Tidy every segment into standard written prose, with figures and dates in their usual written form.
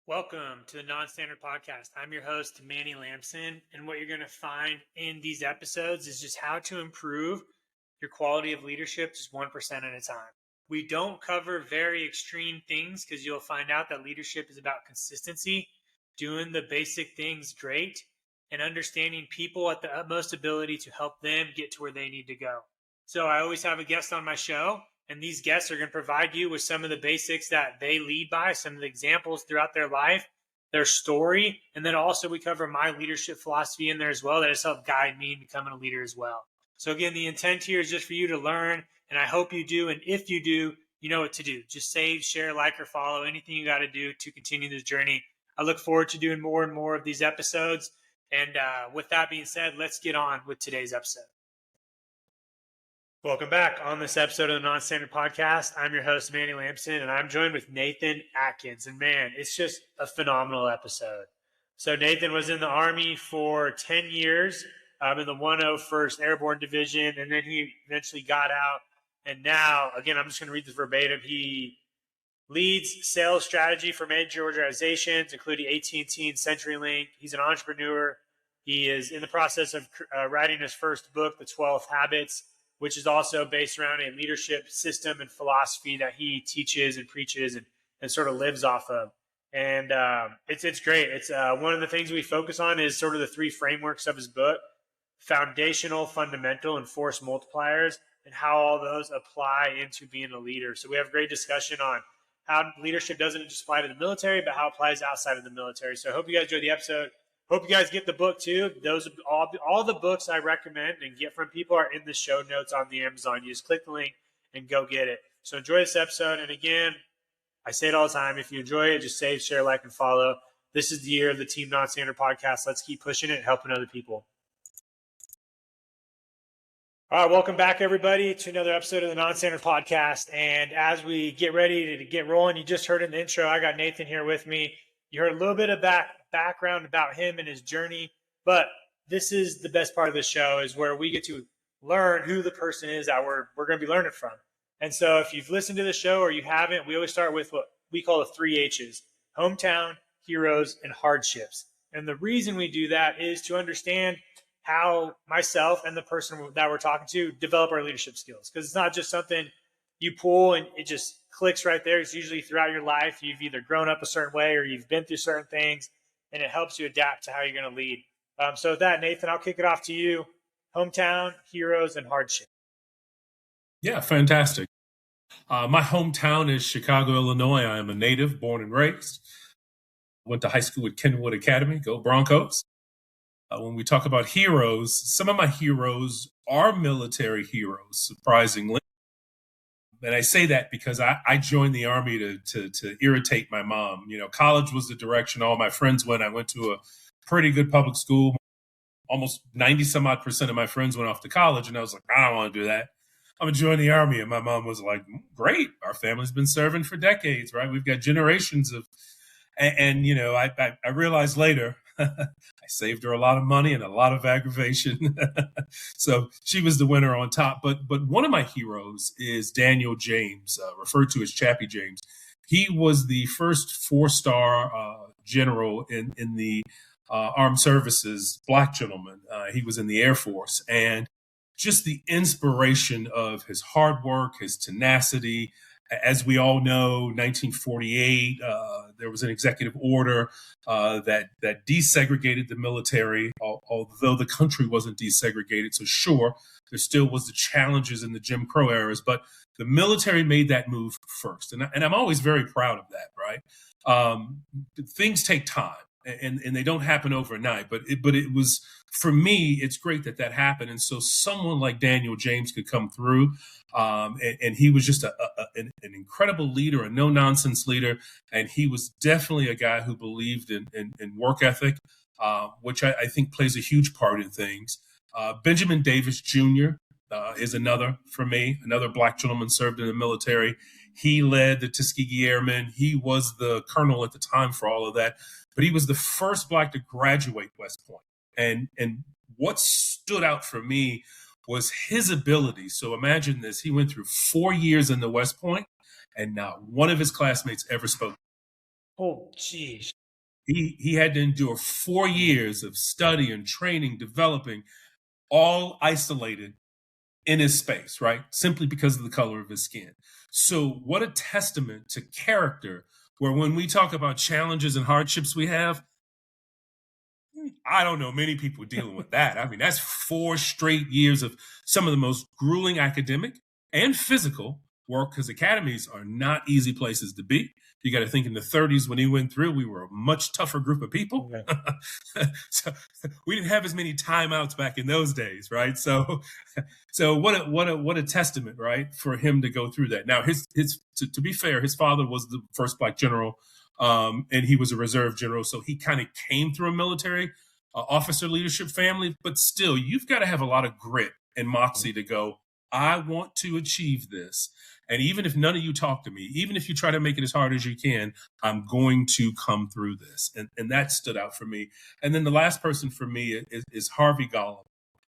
Welcome to the Non-Standard Podcast. I'm your host, Manny Lamson, and what you're going to find in these episodes is just how to improve your quality of leadership just 1% at a time. We don't cover very extreme things because you'll find out that leadership is about consistency, doing the basic things great, and understanding people at the utmost ability to help them get to where they need to go. So I always have a guest on my show, and these guests are going to provide you with some of the basics that they lead by, some of the examples throughout their life, their story. And then also we cover my leadership philosophy in there as well that has helped guide me in becoming a leader as well. So again, the intent here is just for you to learn, and I hope you do. And if you do, you know what to do. Just save, share, like, or follow, anything you got to do to continue this journey. I look forward to doing more and more of these episodes. And with that being said, let's get on with today's episode. Welcome back on this episode of the Non-Standard Podcast. I'm your host, Manny Lamson, and I'm joined with Nathan Atkins. And man, it's just a phenomenal episode. So Nathan was in the Army for 10 years in the 101st Airborne Division, and then he eventually got out. And now, again, I'm just going to read this verbatim. He leads sales strategy for major organizations, including AT&T and CenturyLink. He's an entrepreneur. He is in the process of writing his first book, The 12th Habits, which is also based around a leadership system and philosophy that he teaches and preaches and sort of lives off of. And it's great. It's one of the things we focus on is sort of the three frameworks of his book: foundational, fundamental, and force multipliers, and how all those apply into being a leader. So we have a great discussion on how leadership doesn't just apply to the military, but how it applies outside of the military. So I hope you guys enjoyed the episode. Hope you guys get the book too. Those all the books I recommend and get from people are in the show notes on the Amazon. You just click the link and go get it. So enjoy this episode. And again, I say it all the time. If you enjoy it, just save, share, like, and follow. This is the year of the Team Non-Standard Podcast. Let's keep pushing it and helping other people. All right, welcome back, everybody, to another episode of the Non-Standard Podcast. And as we get ready to get rolling, you just heard in the intro, I got Nathan here with me. You heard a little bit of background about him and his journey, but this is the best part of the show, is where we get to learn who the person is that we're going to be learning from. And so if you've listened to the show or you haven't, we always start with what we call the 3 H's: hometown, heroes, and hardships. And the reason we do that is to understand how myself and the person that we're talking to develop our leadership skills, because it's not just something you pull and it just clicks right there. It's usually throughout your life. You've either grown up a certain way or you've been through certain things, and it helps you adapt to how you're going to lead. So with that, Nathan, I'll kick it off to you. Hometown, heroes, and hardship. Yeah, fantastic. My hometown is Chicago, Illinois. I am a native, born and raised. Went to high school at Kenwood Academy. Go Broncos. When we talk about heroes, some of my heroes are military heroes, surprisingly. And I say that because I joined the Army to irritate my mom. You know, college was the direction all my friends went. I went to a pretty good public school. Almost 90-some-odd% of my friends went off to college, and I was like, I don't want to do that. I'm going to join the Army. And my mom was like, great. Our family's been serving for decades, right? We've got generations of, and you know, I realized later, I saved her a lot of money and a lot of aggravation. So she was the winner on top. But one of my heroes is Daniel James, referred to as Chappie James. He was the first 4-star general in the armed services, black gentleman. He was in the Air Force. And just the inspiration of his hard work, his tenacity. As we all know, 1948, there was an executive order that desegregated the military, although the country wasn't desegregated. So sure, there still was the challenges in the Jim Crow eras, but the military made that move first. And I'm always very proud of that, right? Things take time. And they don't happen overnight, but it was, for me, it's great that happened. And so someone like Daniel James could come through, and he was just an incredible leader, a no-nonsense leader, and he was definitely a guy who believed in work ethic, which I think plays a huge part in things. Benjamin Davis Jr. Is another, for me, another black gentleman served in the military. He led the Tuskegee Airmen. He was the colonel at the time for all of that. But he was the first black to graduate West Point. And what stood out for me was his ability. So imagine this. He went through 4 years in the West Point, and not one of his classmates ever spoke. Oh, geez. He had to endure 4 years of study and training, developing, all isolated in his space, right? Simply because of the color of his skin. So, what a testament to character, where when we talk about challenges and hardships we have, I don't know many people dealing with that. I mean, that's 4 straight years of some of the most grueling academic and physical work, because academies are not easy places to be. You got to think in the 30s when he went through, we were a much tougher group of people. Okay. So we didn't have as many timeouts back in those days, right? So what a testament, right, for him to go through that. Now, to be fair, his father was the first black general, and he was a reserve general, so he kind of came through a military officer leadership family. But still, you've got to have a lot of grit and moxie to go, I want to achieve this. And even if none of you talk to me, even if you try to make it as hard as you can, I'm going to come through this. And that stood out for me. And then the last person for me is Harvey Golub.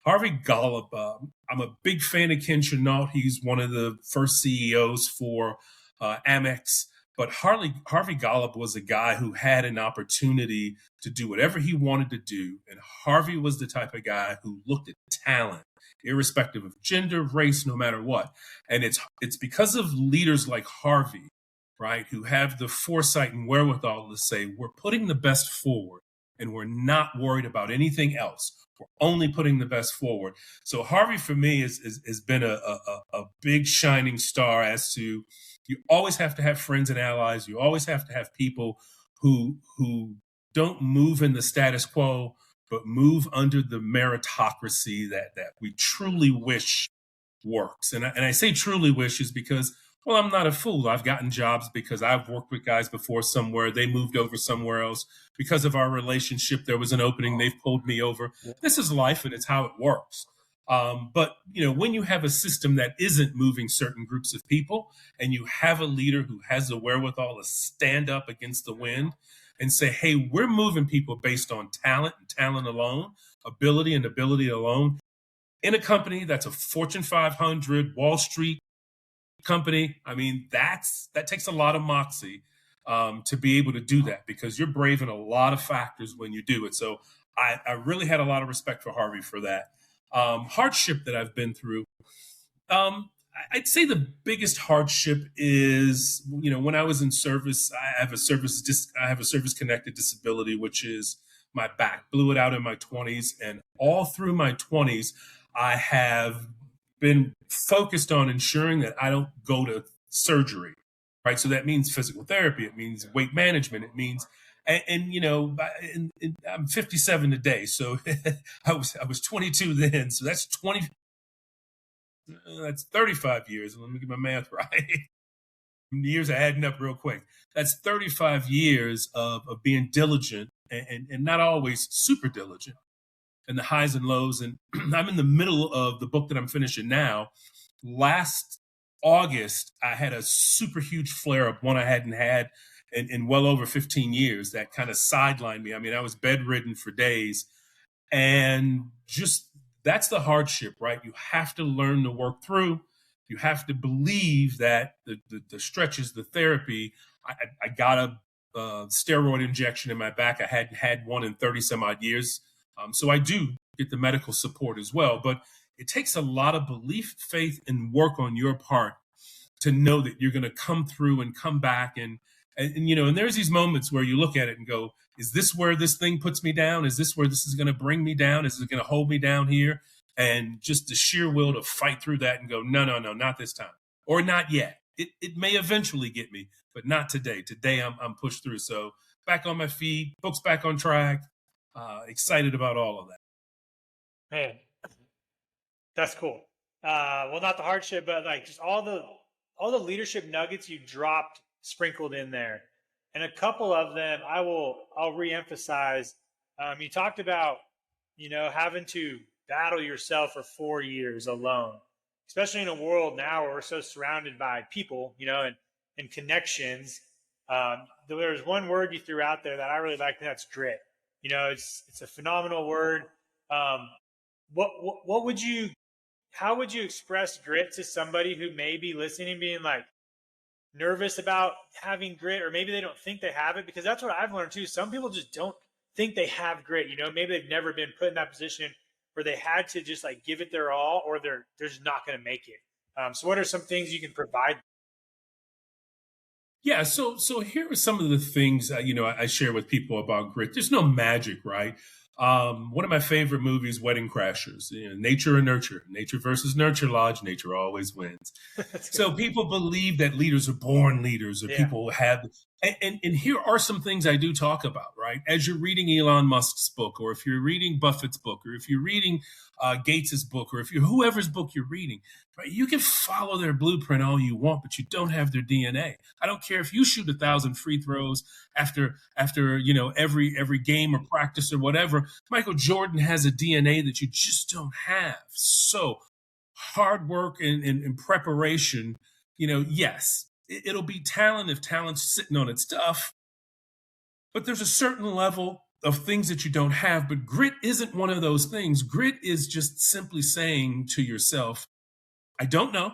Harvey Golub, I'm a big fan of Ken Chenault. He's one of the first CEOs for Amex. But Harvey Golub was a guy who had an opportunity to do whatever he wanted to do. And Harvey was the type of guy who looked at talent, irrespective of gender, race, no matter what. And it's because of leaders like Harvey, right, who have the foresight and wherewithal to say, we're putting the best forward and we're not worried about anything else. We're only putting the best forward. So Harvey, for me, has been a big shining star as to, you always have to have friends and allies. You always have to have people who don't move in the status quo, but move under the meritocracy that we truly wish works. And I say truly wish is because, well, I'm not a fool. I've gotten jobs because I've worked with guys before somewhere. They moved over somewhere else. Because of our relationship, there was an opening. They've pulled me over. This is life, and it's how it works. But, when you have a system that isn't moving certain groups of people, and you have a leader who has the wherewithal to stand up against the wind and say, hey, we're moving people based on talent and talent alone, ability and ability alone, in a company that's a Fortune 500 Wall Street company. I mean, that takes a lot of moxie to be able to do that, because you're braving a lot of factors when you do it. So I really had a lot of respect for Harvey for that. Hardship that I've been through. I'd say the biggest hardship is, when I was in service, I have a service connected disability, which is my back. Blew it out in my 20s, and all through my 20s, I have been focused on ensuring that I don't go to surgery, right? So that means physical therapy. It means weight management. It means, I'm 57 today, so I was 22 then. So that's 35 years. Let me get my math right. Years are adding up real quick. That's 35 years of being diligent and not always super diligent, and the highs and lows. And I'm in the middle of the book that I'm finishing now. Last August, I had a super huge flare up, one I hadn't had in well over 15 years, that kind of sidelined me. I mean, I was bedridden for days, and just, that's the hardship, right? You have to learn to work through. You have to believe that the stretches, the therapy. I got a steroid injection in my back. I hadn't had one in 30 some odd years. So I do get the medical support as well. But it takes a lot of belief, faith, and work on your part to know that you're going to come through and come back. And there's these moments where you look at it and go, is this where this thing puts me down? Is this where this is going to bring me down? Is it going to hold me down here? And just the sheer will to fight through that and go, no, not this time, or not yet. It may eventually get me, but not today. Today I'm pushed through. So back on my feet, books back on track, excited about all of that. Man, that's cool. Well, not the hardship, but like just all the leadership nuggets you dropped sprinkled in there. And a couple of them I'll reemphasize. You talked about, having to battle yourself for 4 years alone, especially in a world now where we're so surrounded by people, and connections. There's one word you threw out there that I really like, and that's grit. It's a phenomenal word. How would you express grit to somebody who may be listening, being like, nervous about having grit, or maybe they don't think they have it, because that's what I've learned too. Some people just don't think they have grit. Maybe they've never been put in that position where they had to just like give it their all, or they're just not going to make it. So what are some things you can provide? Yeah, so here are some of the things I share with people about grit. There's no magic, right? One of my favorite movies, Wedding Crashers. Nature and nurture, nature versus nurture lodge. Nature always wins. So people believe that leaders are born leaders, or people have. And here are some things I do talk about, right? As you're reading Elon Musk's book, or if you're reading Buffett's book, or if you're reading Gates's book, or if you're whoever's book you're reading, right? You can follow their blueprint all you want, but you don't have their DNA. I don't care if you shoot 1,000 free throws after every game or practice or whatever. Michael Jordan has a DNA that you just don't have. So hard work and preparation, yes, it'll be talent if talent's sitting on its stuff, but there's a certain level of things that you don't have. But grit isn't one of those things. Grit is just simply saying to yourself, I don't know.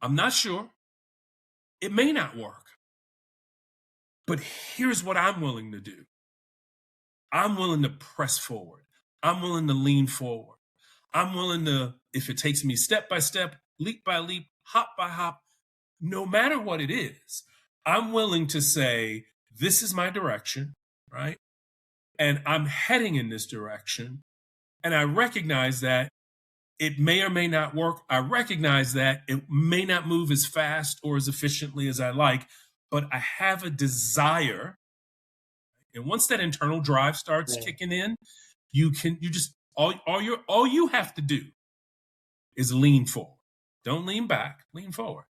I'm not sure. It may not work. But here's what I'm willing to do. I'm willing to press forward. I'm willing to lean forward. I'm willing to, if it takes me step by step, leap by leap, hop by hop, no matter what it is, I'm willing to say, this is my direction, right? And I'm heading in this direction. And I recognize that it may or may not work. I recognize that it may not move as fast or as efficiently as I like, but I have a desire. And once that internal drive starts kicking in, all you have to do is lean forward. Don't lean back, lean forward.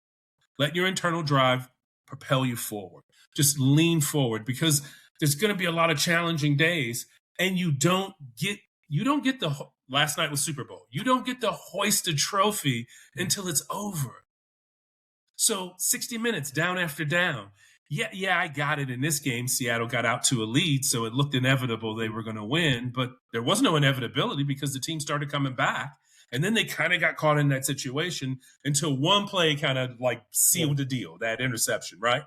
Let your internal drive propel you forward. Just lean forward, because there's going to be a lot of challenging days, and you don't get the, last night was Super Bowl. You don't get to hoist a trophy until it's over. So 60 minutes down after down. Yeah, I got it in this game. Seattle got out to a lead, so it looked inevitable they were going to win, but there was no inevitability because the team started coming back. And then they kind of got caught in that situation until one play kind of like sealed the deal, that interception, right?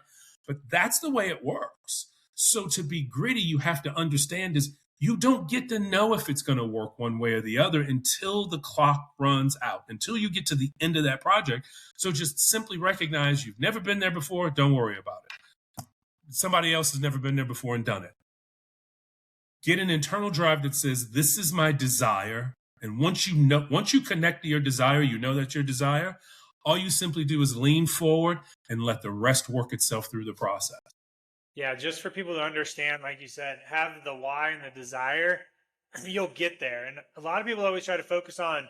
But that's the way it works. So to be gritty, you have to understand is you don't get to know if it's going to work one way or the other until the clock runs out, until you get to the end of that project. So just simply recognize you've never been there before. Don't worry about it. Somebody else has never been there before and done it. Get an internal drive that says, this is my desire. And once you connect to your desire, you know that's your desire. All you simply do is lean forward and let the rest work itself through the process. Yeah, just for people to understand, like you said, have the why and the desire, you'll get there. And a lot of people always try to focus on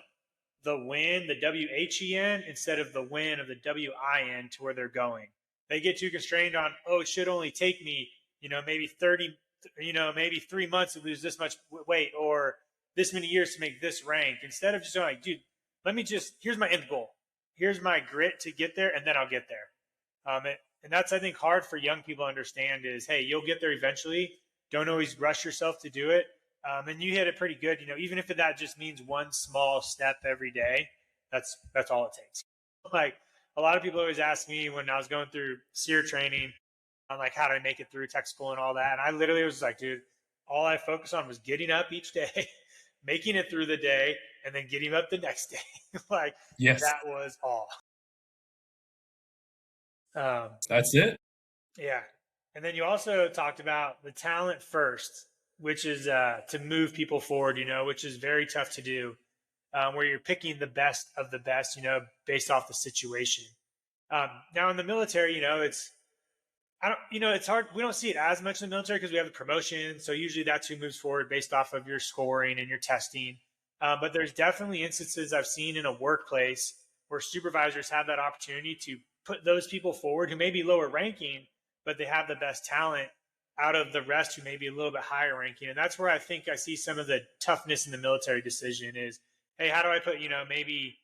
the win, the WHEN, instead of the win of the WIN to where they're going. They get too constrained on, it should only take me, maybe 3 months to lose this much weight, or this many years to make this rank, instead of just going like, dude, here's my end goal. Here's my grit to get there, and then I'll get there. And that's, I think, hard for young people to understand is, hey, you'll get there eventually. Don't always rush yourself to do it. And you hit it pretty good. Even if that just means one small step every day, that's all it takes. Like, a lot of people always ask me when I was going through SEER training, on like, how do I make it through tech school and all that? And I literally was like, dude, all I focused on was getting up each day, making it through the day, and then getting up the next day. Yes. That was all. That's it. Yeah. And then you also talked about the talent first, which is to move people forward, which is very tough to do, where you're picking the best of the best, based off the situation. Now in the military, it's hard. We don't see it as much in the military because we have the promotion. So usually that's who moves forward based off of your scoring and your testing. But there's definitely instances I've seen in a workplace where supervisors have that opportunity to put those people forward who may be lower ranking, but they have the best talent out of the rest who may be a little bit higher ranking. And that's where I think I see some of the toughness in the military decision is, hey, how do I put, maybe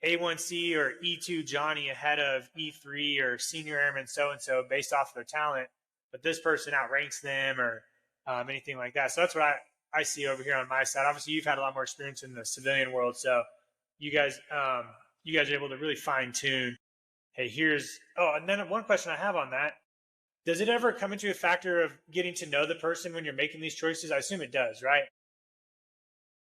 A1C or E2 Johnny ahead of E3 or senior airman so-and-so based off of their talent, but this person outranks them or anything like that. So that's what I see over here on my side. Obviously, you've had a lot more experience in the civilian world, so you guys are able to really fine-tune, hey, and then one question I have on that. Does it ever come into a factor of getting to know the person when you're making these choices? I assume it does, right?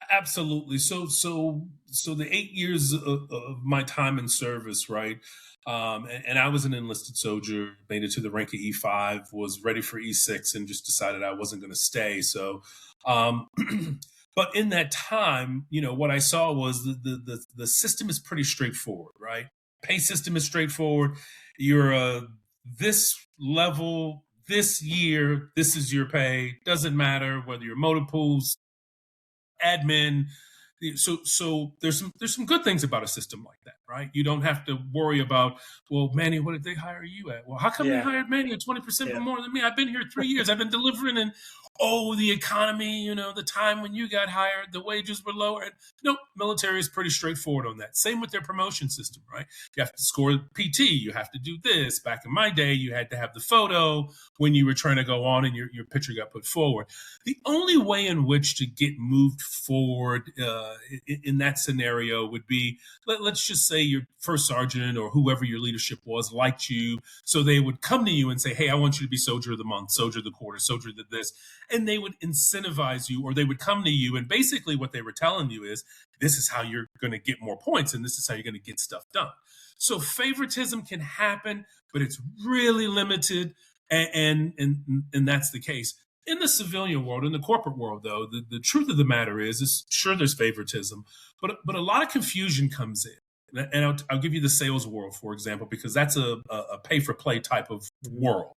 Absolutely. So the 8 years of my time in service, right? And I was an enlisted soldier, made it to the rank of E5, was ready for E6, and just decided I wasn't going to stay. So, um, but in that time, what I saw was the system is pretty straightforward, right? Pay system is straightforward. You're this level, this year, this is your pay. Doesn't matter whether you're motor pools, admin. So there's some good things about a system like that, right? You don't have to worry about, well, Manny, what did they hire you at? Well, how come they Yeah. hired Manny at 20% Yeah. more than me? I've been here 3 years. I've been delivering, and the economy, the time when you got hired, the wages were lower. And no, military is pretty straightforward on that. Same with their promotion system, right? You have to score PT. You have to do this. Back in my day, you had to have the photo when you were trying to go on and your picture got put forward. The only way in which to get moved forward in that scenario would be, let's just say your first sergeant or whoever your leadership was liked you. So they would come to you and say, hey, I want you to be soldier of the month, soldier of the quarter, soldier of this. And they would incentivize you, or they would come to you. And basically what they were telling you is, this is how you're going to get more points, and this is how you're going to get stuff done. So favoritism can happen, but it's really limited. And that's the case. In the civilian world, in the corporate world, though, the truth of the matter is sure there's favoritism, but a lot of confusion comes in. And I'll give you the sales world, for example, because that's a pay-for-play type of world.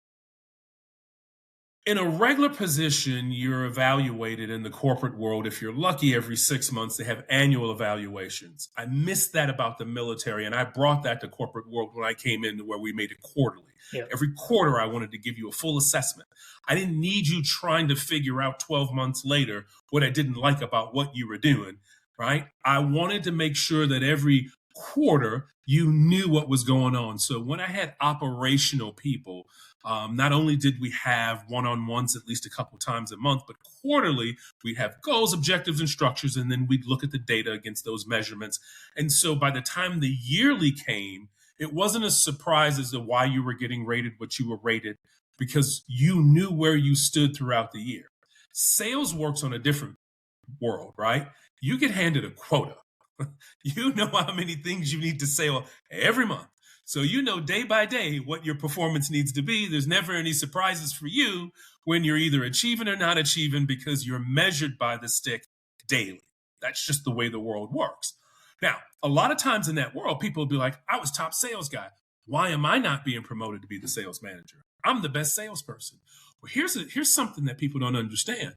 In a regular position, you're evaluated in the corporate world. If you're lucky, every 6 months, they have annual evaluations. I missed that about the military, and I brought that to corporate world when I came in, where we made it quarterly. Yeah. Every quarter, I wanted to give you a full assessment. I didn't need you trying to figure out 12 months later what I didn't like about what you were doing, right? I wanted to make sure that every quarter you knew what was going on. So when I had operational people, not only did we have one-on-ones at least a couple times a month, but quarterly we'd have goals, objectives, and structures, and then we'd look at the data against those measurements. And so by the time the yearly came, it wasn't a surprise as to why you were getting rated what you were rated, because you knew where you stood throughout the year. Sales works on a different world, right? You get handed a quota. You know how many things you need to sell every month. So you know day by day what your performance needs to be. There's never any surprises for you when you're either achieving or not achieving, because you're measured by the stick daily. That's just the way the world works. Now, a lot of times in that world, people will be like, I was top sales guy. Why am I not being promoted to be the sales manager? I'm the best salesperson. Well, here's something that people don't understand.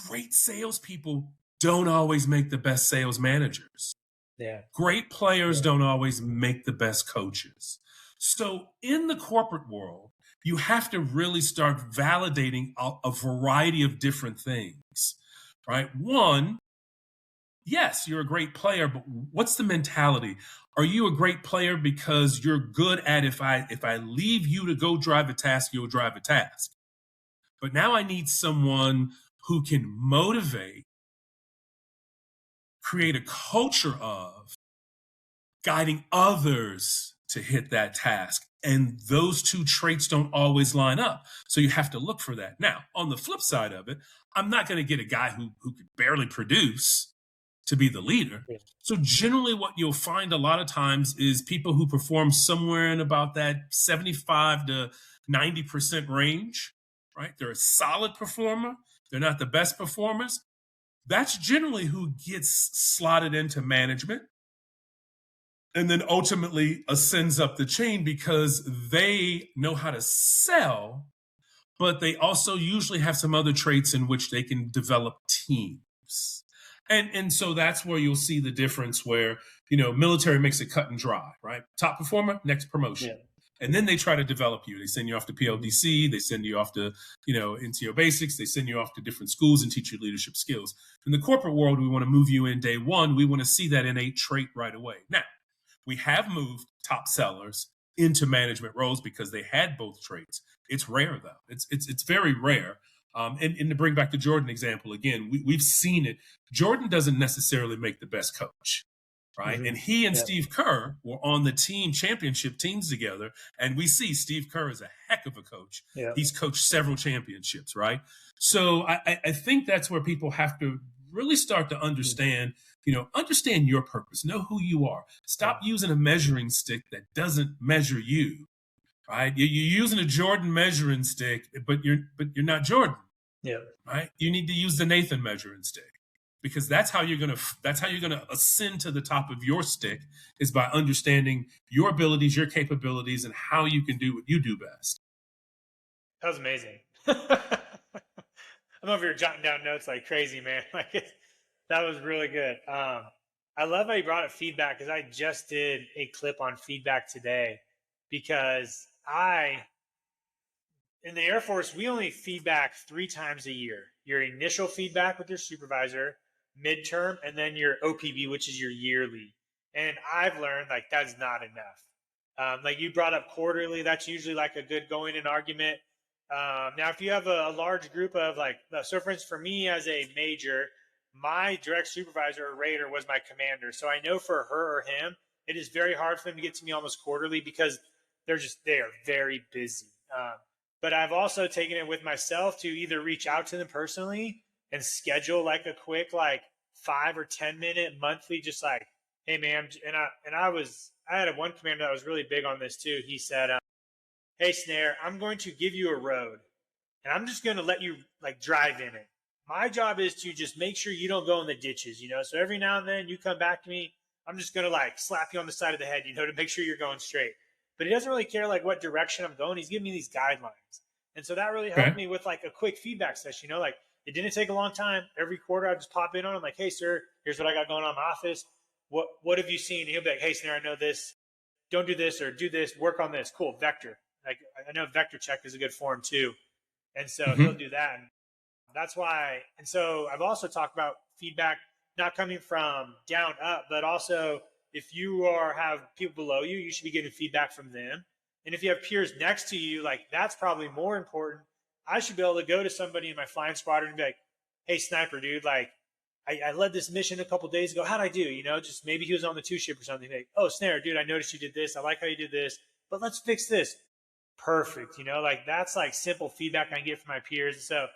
Great salespeople don't always make the best sales managers. Yeah. Great players don't always make the best coaches. So in the corporate world, you have to really start validating a variety of different things, right? One, yes, you're a great player, but what's the mentality? Are you a great player because you're good at, if I leave you to go drive a task, you'll drive a task? But now I need someone who can motivate, create a culture of guiding others to hit that task. And those two traits don't always line up. So you have to look for that. Now, on the flip side of it, I'm not going to get a guy who could barely produce to be the leader. Yeah. So generally what you'll find a lot of times is people who perform somewhere in about that 75 to 90% range, right? They're a solid performer. They're not the best performers. That's generally who gets slotted into management and then ultimately ascends up the chain, because they know how to sell, but they also usually have some other traits in which they can develop teams. And so that's where you'll see the difference, where, military makes it cut and dry, right? Top performer, next promotion. Yeah. And then they try to develop you. They send you off to PLDC. They send you off to, NCO basics. They send you off to different schools and teach you leadership skills. In the corporate world, we want to move you in day one. We want to see that innate trait right away. Now, we have moved top sellers into management roles because they had both traits. It's rare, though. It's very rare. And to bring back the Jordan example again, we've seen it. Jordan doesn't necessarily make the best coach, right? Mm-hmm. And he and Yep. Steve Kerr were on the team championship teams together. And we see Steve Kerr is a heck of a coach. Yep. He's coached several championships, right? So I think that's where people have to really start to understand, understand your purpose, know who you are. Stop using a measuring stick that doesn't measure you, right? You're using a Jordan measuring stick, but you're not Jordan. Yeah. Right. You need to use the Nathan measuring stick, because that's how you're gonna ascend to the top of your stick, is by understanding your abilities, your capabilities, and how you can do what you do best. That was amazing. I'm over here jotting down notes like crazy, man. That was really good. I love how you brought up feedback, because I just did a clip on feedback today, because in the Air Force, we only feedback 3 times a year. Your initial feedback with your supervisor, midterm, and then your OPB, which is your yearly. And I've learned that's not enough. Like you brought up quarterly, that's usually like a good going in argument. Now, if you have a large group of so for instance, for me as a major, my direct supervisor or raider was my commander. So I know for her or him, it is very hard for them to get to me almost quarterly, because they are very busy. But I've also taken it with myself to either reach out to them personally and schedule like a quick 5 or 10 minute monthly, just like, hey man, I had one commander that was really big on this too. He said, hey Snare, I'm going to give you a road and I'm just going to let you drive in it. My job is to just make sure you don't go in the ditches, so every now and then you come back to me, I'm just going to slap you on the side of the head, to make sure you're going straight. But he doesn't really care what direction I'm going. He's giving me these guidelines. And so that really helped me with a quick feedback session. It didn't take a long time. Every quarter I just pop in on him hey sir, here's what I got going on in my office. What have you seen? And he'll be like, hey Snare, I know this. Don't do this or do this. Work on this. Cool. Vector. I know vector check is a good form too. And so he'll do that. And that's why. And so I've also talked about feedback not coming from down up, but also if you have people below you, you should be getting feedback from them. And if you have peers next to you, that's probably more important. I should be able to go to somebody in my flying squadron and be like, hey, sniper, dude, I led this mission a couple of days ago. How'd I do? Just maybe he was on the 2 ship or something. Oh, Snare, dude, I noticed you did this. I like how you did this, but let's fix this. Perfect. That's simple feedback I can get from my peers. So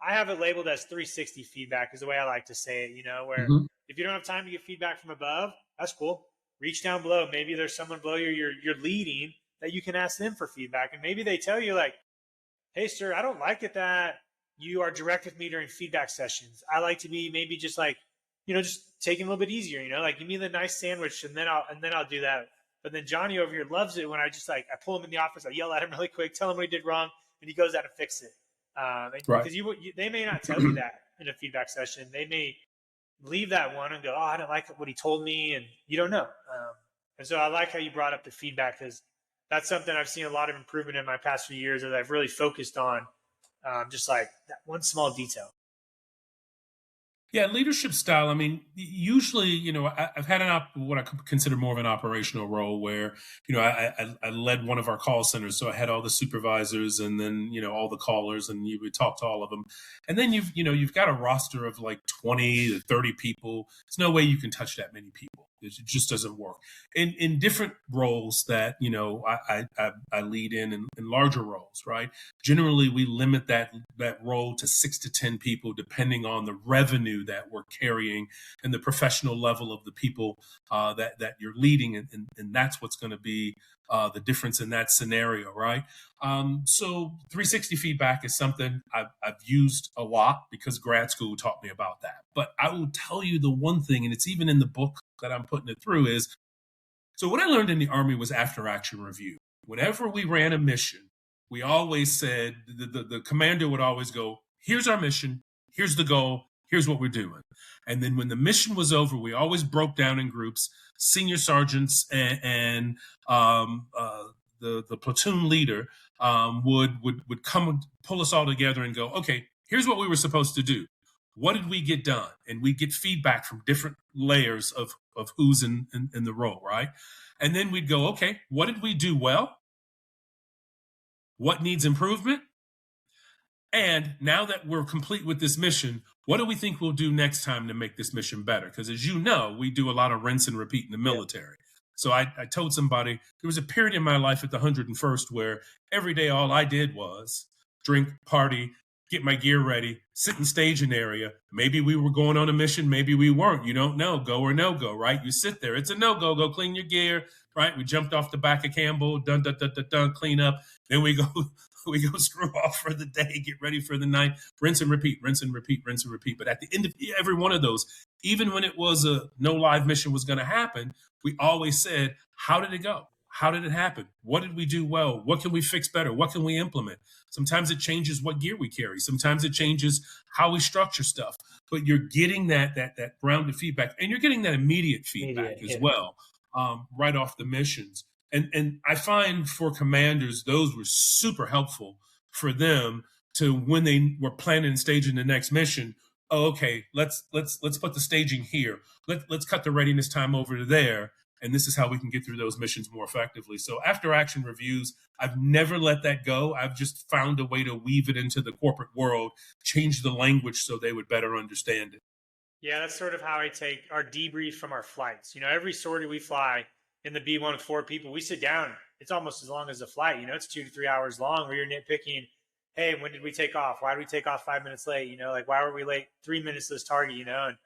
I have it labeled as 360 feedback is the way I like to say it, where if you don't have time to get feedback from above, that's cool. Reach down below. Maybe there's someone below you you're leading that you can ask them for feedback. And maybe they tell you hey, sir, I don't like it that you are direct with me during feedback sessions. I like to be maybe just just taking a little bit easier, give me the nice sandwich and then I'll do that. But then Johnny over here loves it when I just I pull him in the office, I yell at him really quick, tell him what he did wrong, and he goes out and fixes it. Because they may not tell you that in a feedback session. They may leave that one and go, oh, I don't like what he told me, and you don't know. And so I like how you brought up the feedback, because that's something I've seen a lot of improvement in my past few years that I've really focused on, just that one small detail. Yeah, leadership style. I mean, usually, I've had what I consider more of an operational role where, I led one of our call centers. So I had all the supervisors and then, all the callers, and you would talk to all of them. And then you've got a roster of 20 to 30 people. There's no way you can touch that many people. It just doesn't work. In different roles that, I lead in larger roles, right? Generally, we limit that role to 6 to 10 people, depending on the revenue that we're carrying and the professional level of the people that you're leading. And that's what's going to be the difference in that scenario, right? So 360 feedback is something I've used a lot because grad school taught me about that. But I will tell you the one thing, and it's even in the book that I'm putting it through, is so what I learned in the Army was after action review. Whenever we ran a mission, we always said, the commander would always go, here's our mission, here's the goal, here's what we're doing. And then when the mission was over, we always broke down in groups. Senior sergeants and the platoon leader would come and pull us all together and go, okay, here's what we were supposed to do. What did we get done? And we'd get feedback from different layers of who's in the role, right? And then we'd go, okay, what did we do well? What needs improvement? And now that we're complete with this mission, what do we think we'll do next time to make this mission better? Because as you know, we do a lot of rinse and repeat in the military. So I told somebody there was a period in my life at the 101st where every day all I did was drink, party, get my gear ready, sit in staging area. Maybe we were going on a mission, maybe we weren't. You don't know, go or no go, right? You sit there. It's a no-go, go clean your gear, right? We jumped off the back of Campbell, done, clean up. Then we go screw off for the day, get ready for the night, rinse and repeat, rinse and repeat, rinse and repeat. But at the end of every one of those, even when it was no live mission was going to happen, we always said, how did it go? How did it happen? What did we do well? What can we fix better? What can we implement? Sometimes it changes what gear we carry. Sometimes it changes how we structure stuff. But you're getting that grounded feedback, and you're getting that immediate feedback as well, right off the missions. And I find for commanders, those were super helpful for them to when they were planning and staging the next mission. Oh, okay, let's put the staging here. Let's cut the readiness time over to there. And this is how we can get through those missions more effectively. So after action reviews, I've never let that go. I've just found a way to weave it into the corporate world, change the language so they would better understand it. Yeah, that's sort of how I take our debrief from our flights. Every sortie we fly in the B1 with 4 people, we sit down. It's almost as long as the flight. It's 2 to 3 hours long where you're nitpicking, hey, when did we take off? Why did we take off 5 minutes late? Why were we late 3 minutes to this target, and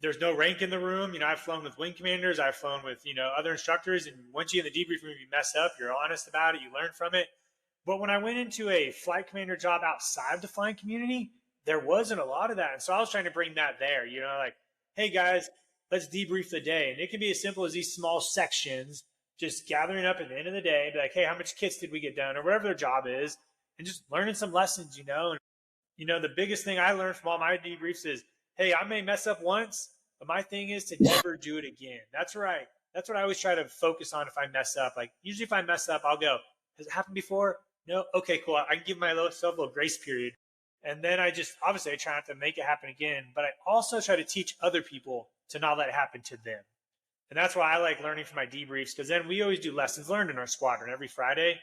there's no rank in the room. I've flown with wing commanders. I've flown with, other instructors. And once you in the debrief room, you mess up, you're honest about it, you learn from it. But when I went into a flight commander job outside of the flying community, there wasn't a lot of that. And so I was trying to bring that there, like, hey guys, let's debrief the day. And it can be as simple as these small sections, just gathering up at the end of the day, be like, hey, how much kits did we get done, or whatever their job is, and just learning some lessons, And, the biggest thing I learned from all my debriefs is, hey, I may mess up once, but my thing is to never do it again. That's right. That's what I always try to focus on if I mess up. Like, usually if I mess up, I'll go, has it happened before? No? Okay, cool. I can give myself a little grace period. And then obviously I try not to make it happen again, but I also try to teach other people to not let it happen to them. And that's why I like learning from my debriefs, because then we always do lessons learned in our squadron every Friday.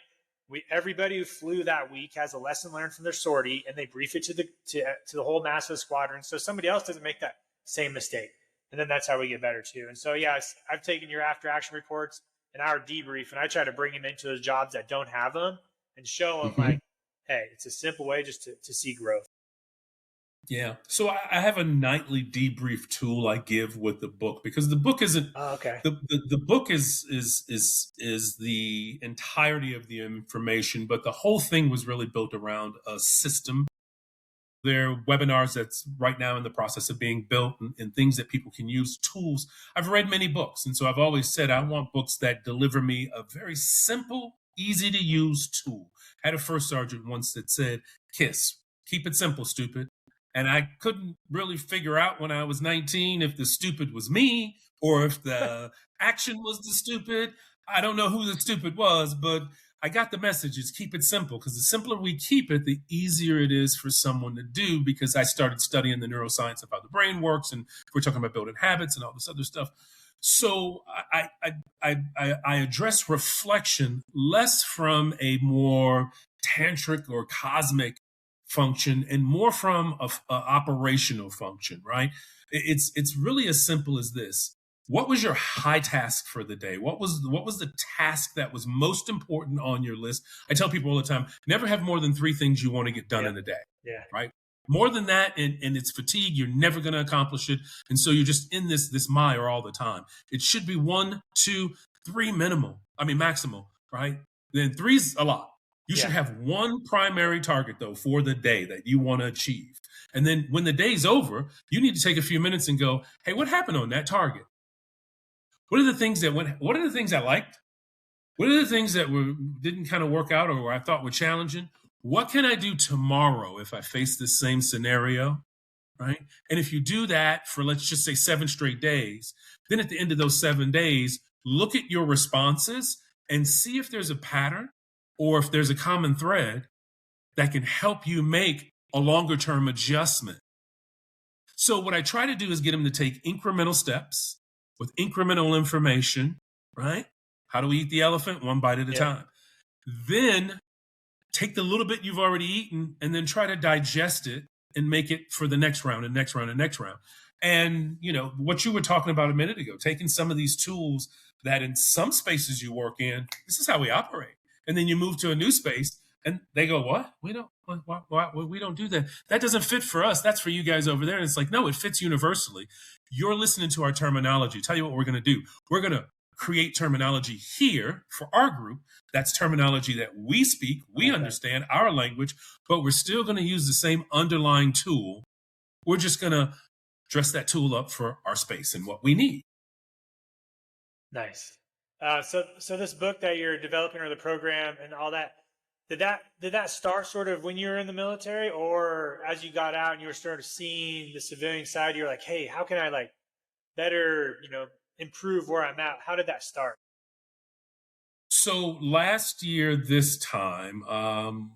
Everybody who flew that week has a lesson learned from their sortie, and they brief it to the whole mass of the squadron, so somebody else doesn't make that same mistake. And then that's how we get better too. And so, yes, I've taken your after action reports and our debrief, and I try to bring them into those jobs that don't have them and show them like, hey, it's a simple way just to see growth. Yeah. So I have a nightly debrief tool I give with the book, because the book isn't. Oh, okay. The book is the entirety of the information, but the whole thing was really built around a system. There are webinars that's right now in the process of being built, and things that people can use, tools. I've read many books, and so I've always said I want books that deliver me a very simple, easy to use tool. I had a first sergeant once that said, KISS, keep it simple, stupid. And I couldn't really figure out when I was 19 if the stupid was me or if the action was the stupid. I don't know who the stupid was, but I got the message. Is keep it simple, because the simpler we keep it, the easier it is for someone to do, because I started studying the neuroscience of how the brain works, and we're talking about building habits and all this other stuff. So I address reflection less from a more tantric or cosmic function and more from a operational function, right? It's really as simple as this. What was your high task for the day? What was the task that was most important on your list? I tell people all the time, never have more than 3 things you want to get done in a day. Yeah. Right? More than that, and it's fatigue, you're never going to accomplish it. And so you're just in this mire all the time. It should be 1, 2, 3 maximal, right? Then 3's a lot. You should have 1 primary target, though, for the day that you want to achieve. And then when the day's over, you need to take a few minutes and go, hey, what happened on that target? What are the things that what are the things I liked? What are the things that didn't kind of work out or I thought were challenging? What can I do tomorrow if I face this same scenario, right? And if you do that for, let's just say, 7 straight days, then at the end of those 7 days, look at your responses and see if there's a pattern or if there's a common thread that can help you make a longer-term adjustment. So what I try to do is get them to take incremental steps with incremental information, right? How do we eat the elephant? 1 bite at a time. Then take the little bit you've already eaten and then try to digest it and make it for the next round and next round and next round. And, what you were talking about a minute ago, taking some of these tools that in some spaces you work in, this is how we operate. And then you move to a new space and they go, what? We don't do that. That doesn't fit for us. That's for you guys over there. And it's like, no, it fits universally. You're listening to our terminology. Tell you what we're going to do. We're going to create terminology here for our group. That's terminology that we speak, we understand our language, but we're still going to use the same underlying tool. We're just going to dress that tool up for our space and what we need. Nice. So this book that you're developing, or the program and all that, did that start sort of when you were in the military, or as you got out and you were sort of seeing the civilian side, you're like, hey, how can I better, improve where I'm at? How did that start? So last year, this time,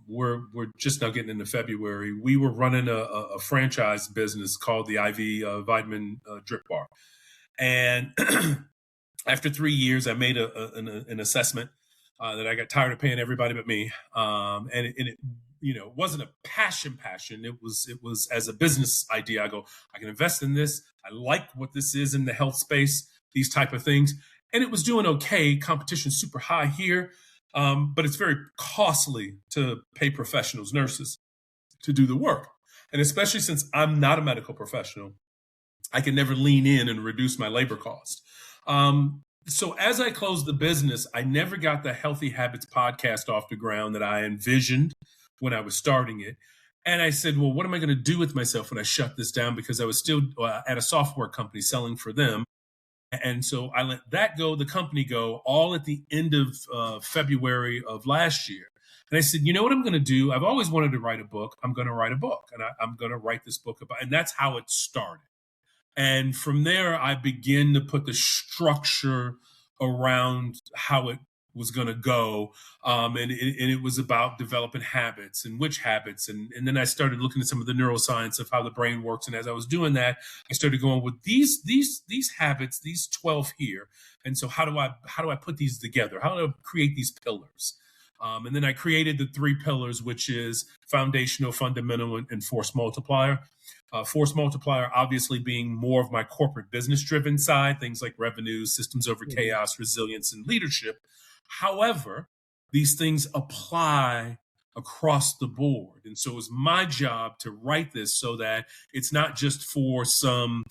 we're just now getting into February. We were running a franchise business called the IV Vitamin Drip Bar. And after 3 years, I made an assessment that I got tired of paying everybody but me. And it wasn't a passion. It was as a business idea. I go, I can invest in this. I like what this is in the health space, these type of things. And it was doing okay. Competition super high here. But it's very costly to pay professionals, nurses, to do the work. And especially since I'm not a medical professional, I can never lean in and reduce my labor cost. So as I closed the business, I never got the Healthy Habits podcast off the ground that I envisioned when I was starting it. And I said, well, what am I going to do with myself when I shut this down? Because I was still at a software company selling for them. And so I let that go, the company go, all at the end of February of last year. And I said, you know what I'm going to do? I've always wanted to write a book. I'm going to write a book. And I'm going to write this book about, and that's how it started. And from there, I began to put the structure around how it was going to go. And it was about developing habits and which habits. And then I started looking at some of the neuroscience of how the brain works. And as I was doing that, I started going with these habits, these 12 here. And so how do I put these together? How do I create these pillars? And then I created the 3 pillars, which is foundational, fundamental, and force multiplier. Force multiplier, obviously being more of my corporate business driven side, things like revenue, systems over chaos, resilience, and leadership. However, these things apply across the board. And so it's my job to write this so that it's not just for some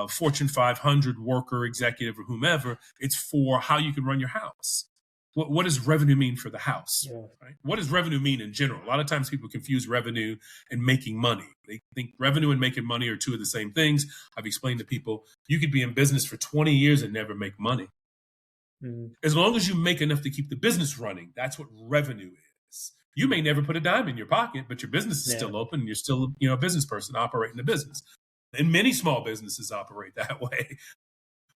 Fortune 500 worker, executive, or whomever. It's for how you can run your house. What does revenue mean for the house? Yeah. Right? What does revenue mean in general? A lot of times people confuse revenue and making money. They think revenue and making money are two of the same things. I've explained to people, you could be in business for 20 years and never make money. Mm-hmm. As long as you make enough to keep the business running, that's what revenue is. You may never put a dime in your pocket, but your business is still open and you're still a business person operating a business. And many small businesses operate that way.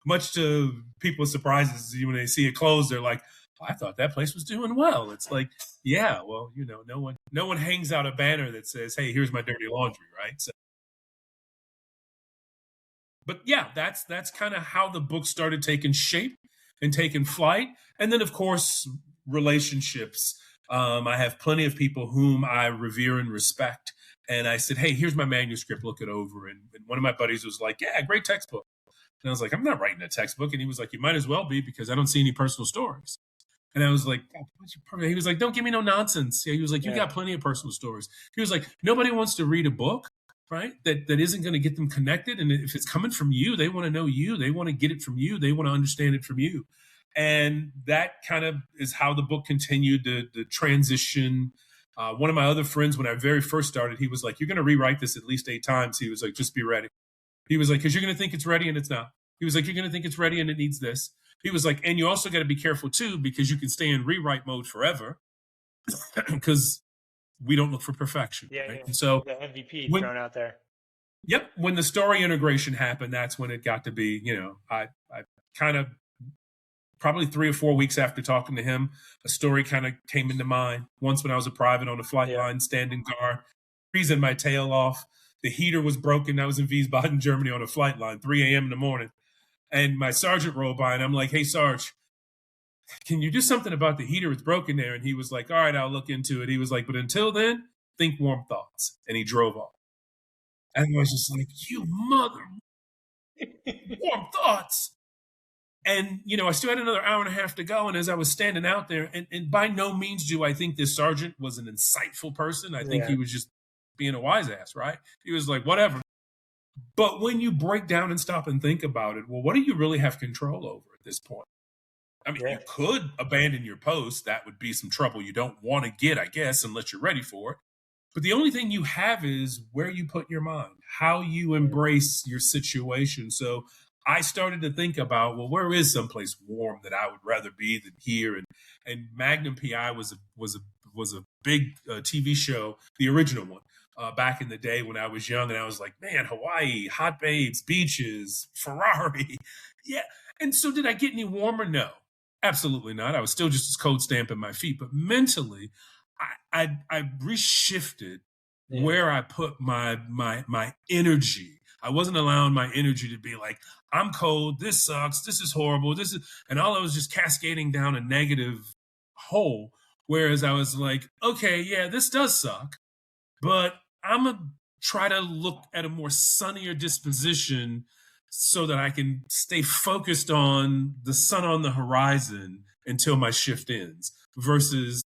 Much to people's surprises, when they see it closed, they're like, I thought that place was doing well. It's like, yeah, well, no one hangs out a banner that says, hey, here's my dirty laundry, right? So, but yeah, that's kind of how the book started taking shape and taking flight. And then, of course, relationships. I have plenty of people whom I revere and respect. And I said, hey, here's my manuscript, look it over. And one of my buddies was like, yeah, great textbook. And I was like, I'm not writing a textbook. And he was like, you might as well be, because I don't see any personal stories. And I was like, he was like, don't give me no nonsense. He was like, you got plenty of personal stories. He was like, nobody wants to read a book, right? That isn't going to get them connected. And if it's coming from you, they want to know you. They want to get it from you. They want to understand it from you. And that kind of is how the book continued the transition. One of my other friends, when I very first started, he was like, you're going to rewrite this at least 8 times. He was like, just be ready. He was like, because you're going to think it's ready and it's not. He was like, you're going to think it's ready and it needs this. He was like, and you also got to be careful too, because you can stay in rewrite mode forever because we don't look for perfection. Yeah, right? And so the MVP thrown out there. Yep. When the story integration happened, that's when it got to be, I kind of probably 3 or 4 weeks after talking to him, a story kind of came into mind. Once when I was a private on a flight line, standing guard, freezing my tail off. The heater was broken. I was in Wiesbaden, Germany on a flight line, 3 a.m. in the morning. And my sergeant rolled by and I'm like, hey, Sarge, can you do something about the heater? It's broken there. And he was like, all right, I'll look into it. He was like, but until then, think warm thoughts. And he drove off. And I was just like, you mother, warm thoughts. And, I still had another hour and a half to go. And as I was standing out there, and by no means do I think this sergeant was an insightful person. I think he was just being a wise ass, right? He was like, whatever. But when you break down and stop and think about it, well, what do you really have control over at this point? I mean, you could abandon your post. That would be some trouble you don't want to get, I guess, unless you're ready for it. But the only thing you have is where you put your mind, how you embrace your situation. So I started to think about, well, where is someplace warm that I would rather be than here? And Magnum PI was a big TV show, the original one, back in the day when I was young, and I was like, man, Hawaii, hot babes, beaches, Ferrari, yeah. And so, did I get any warmer? No, absolutely not. I was still just as cold stamping my feet, but mentally, I reshifted where I put my energy. I wasn't allowing my energy to be like, I'm cold, this sucks, this is horrible, and all I was just cascading down a negative hole. Whereas I was like, okay, yeah, this does suck, but I'm gonna try to look at a more sunnier disposition so that I can stay focused on the sun on the horizon until my shift ends versus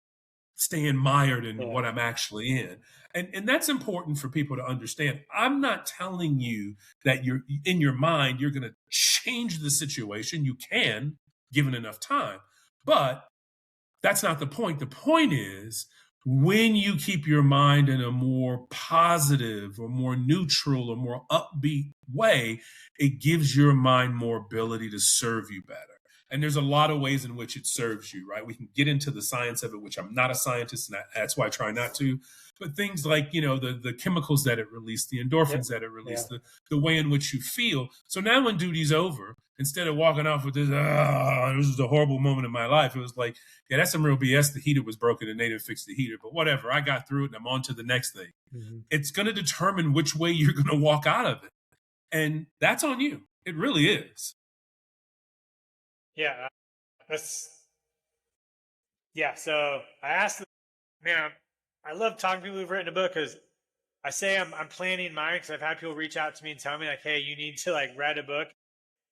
staying mired in what I'm actually in. And that's important for people to understand. I'm not telling you that you're in your mind, you're going to change the situation. You can, given enough time, but that's not the point. The point is when you keep your mind in a more positive or more neutral or more upbeat way, it gives your mind more ability to serve you better. And there's a lot of ways in which it serves you, right? We can get into the science of it, which I'm not a scientist, and that's why I try not to. But things like, the chemicals that it released, the endorphins that it released, the way in which you feel. So now when duty's over, instead of walking off with this is a horrible moment in my life, it was like, yeah, that's some real BS. The heater was broken and they didn't fix the heater. But whatever, I got through it and I'm on to the next thing. Mm-hmm. It's going to determine which way you're going to walk out of it. And that's on you. It really is. Yeah, so I asked, man, I love talking to people who've written a book because I say I'm planning mine because I've had people reach out to me and tell me like, hey, you need to read a book.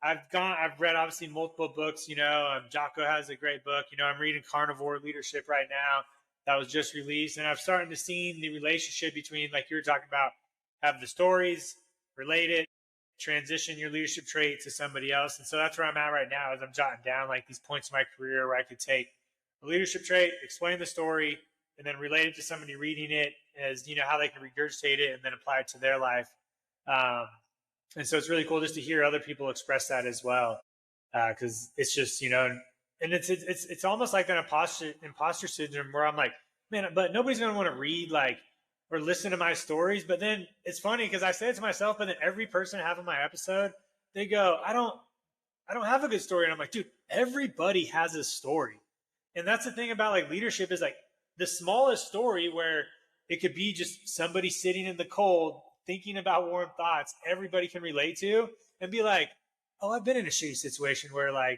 I've read obviously multiple books, Jocko has a great book, I'm reading Carnivore Leadership right now that was just released. And I've started to see the relationship between, like you were talking about, have the stories related, transition your leadership trait to somebody else. And so that's where I'm at right now, is I'm jotting down these points in my career where I could take a leadership trait, explain the story, and then relate it to somebody reading it as, how they can regurgitate it and then apply it to their life. And so it's really cool just to hear other people express that as well. Cause it's just, and it's almost like an imposter syndrome where I'm like, man, but nobody's going to want to read or listen to my stories. But then it's funny because I say it to myself, but then every person I have in my episode, they go, I don't have a good story. And I'm like, dude, everybody has a story. And that's the thing about leadership is the smallest story where it could be just somebody sitting in the cold, thinking about warm thoughts, everybody can relate to and be like, oh, I've been in a shitty situation where I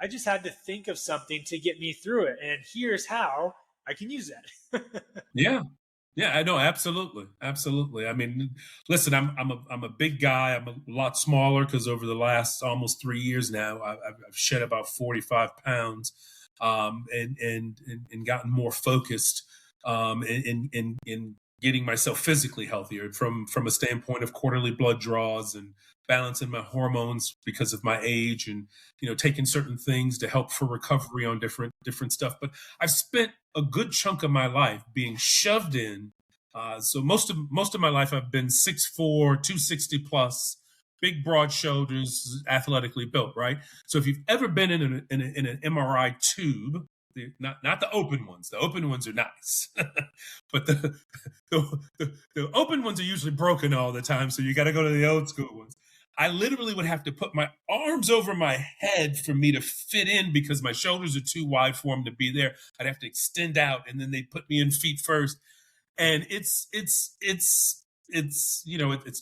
just had to think of something to get me through it. And here's how I can use that. Yeah. Yeah, I know. Absolutely. Absolutely. I mean, listen, I'm a big guy. I'm a lot smaller because over the last almost 3 years now, I've shed about 45 pounds, and gotten more focused, in getting myself physically healthier from a standpoint of quarterly blood draws and balancing my hormones because of my age and, taking certain things to help for recovery on different stuff. But I've spent a good chunk of my life being shoved in. So most of my life, I've been 6'4", 260 plus, big, broad shoulders, athletically built, right? So if you've ever been in an MRI tube, not the open ones. The open ones are nice, but the open ones are usually broken all the time. So you got to go to the old school ones. I literally would have to put my arms over my head for me to fit in because my shoulders are too wide for them to be there. I'd have to extend out, and then they put me in feet first. And it's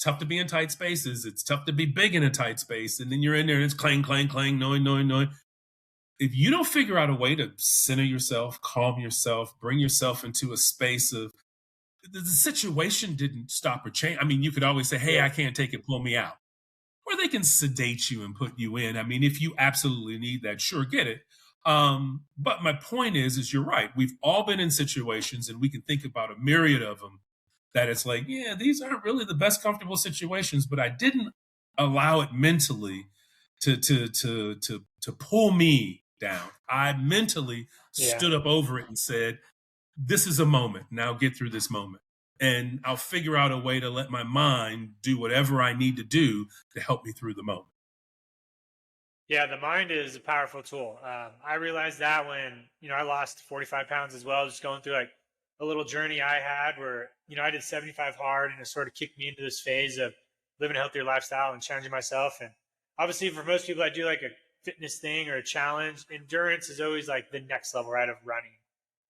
tough to be in tight spaces. It's tough to be big in a tight space. And then you're in there and it's clang, clang, clang, noing. if you don't figure out a way to center yourself, calm yourself, bring yourself into a space of the situation didn't stop or change. I mean, you could always say, hey, I can't take it, pull me out. Or they can sedate you and put you in. I mean, if you absolutely need that, sure, get it. But my point is you're right. We've all been in situations, and we can think about a myriad of them that it's like, yeah, these aren't really the best comfortable situations, but I didn't allow it mentally to pull me down. I mentally stood up over it and said, this is a moment. Now get through this moment. And I'll figure out a way to let my mind do whatever I need to do to help me through the moment. Yeah, the mind is a powerful tool. I realized that when, I lost 45 pounds as well, just going through like a little journey I had where, I did 75 hard, and it sort of kicked me into this phase of living a healthier lifestyle and challenging myself. And obviously for most people, I do like a fitness thing or a challenge. Endurance is always like the next level, right, of running.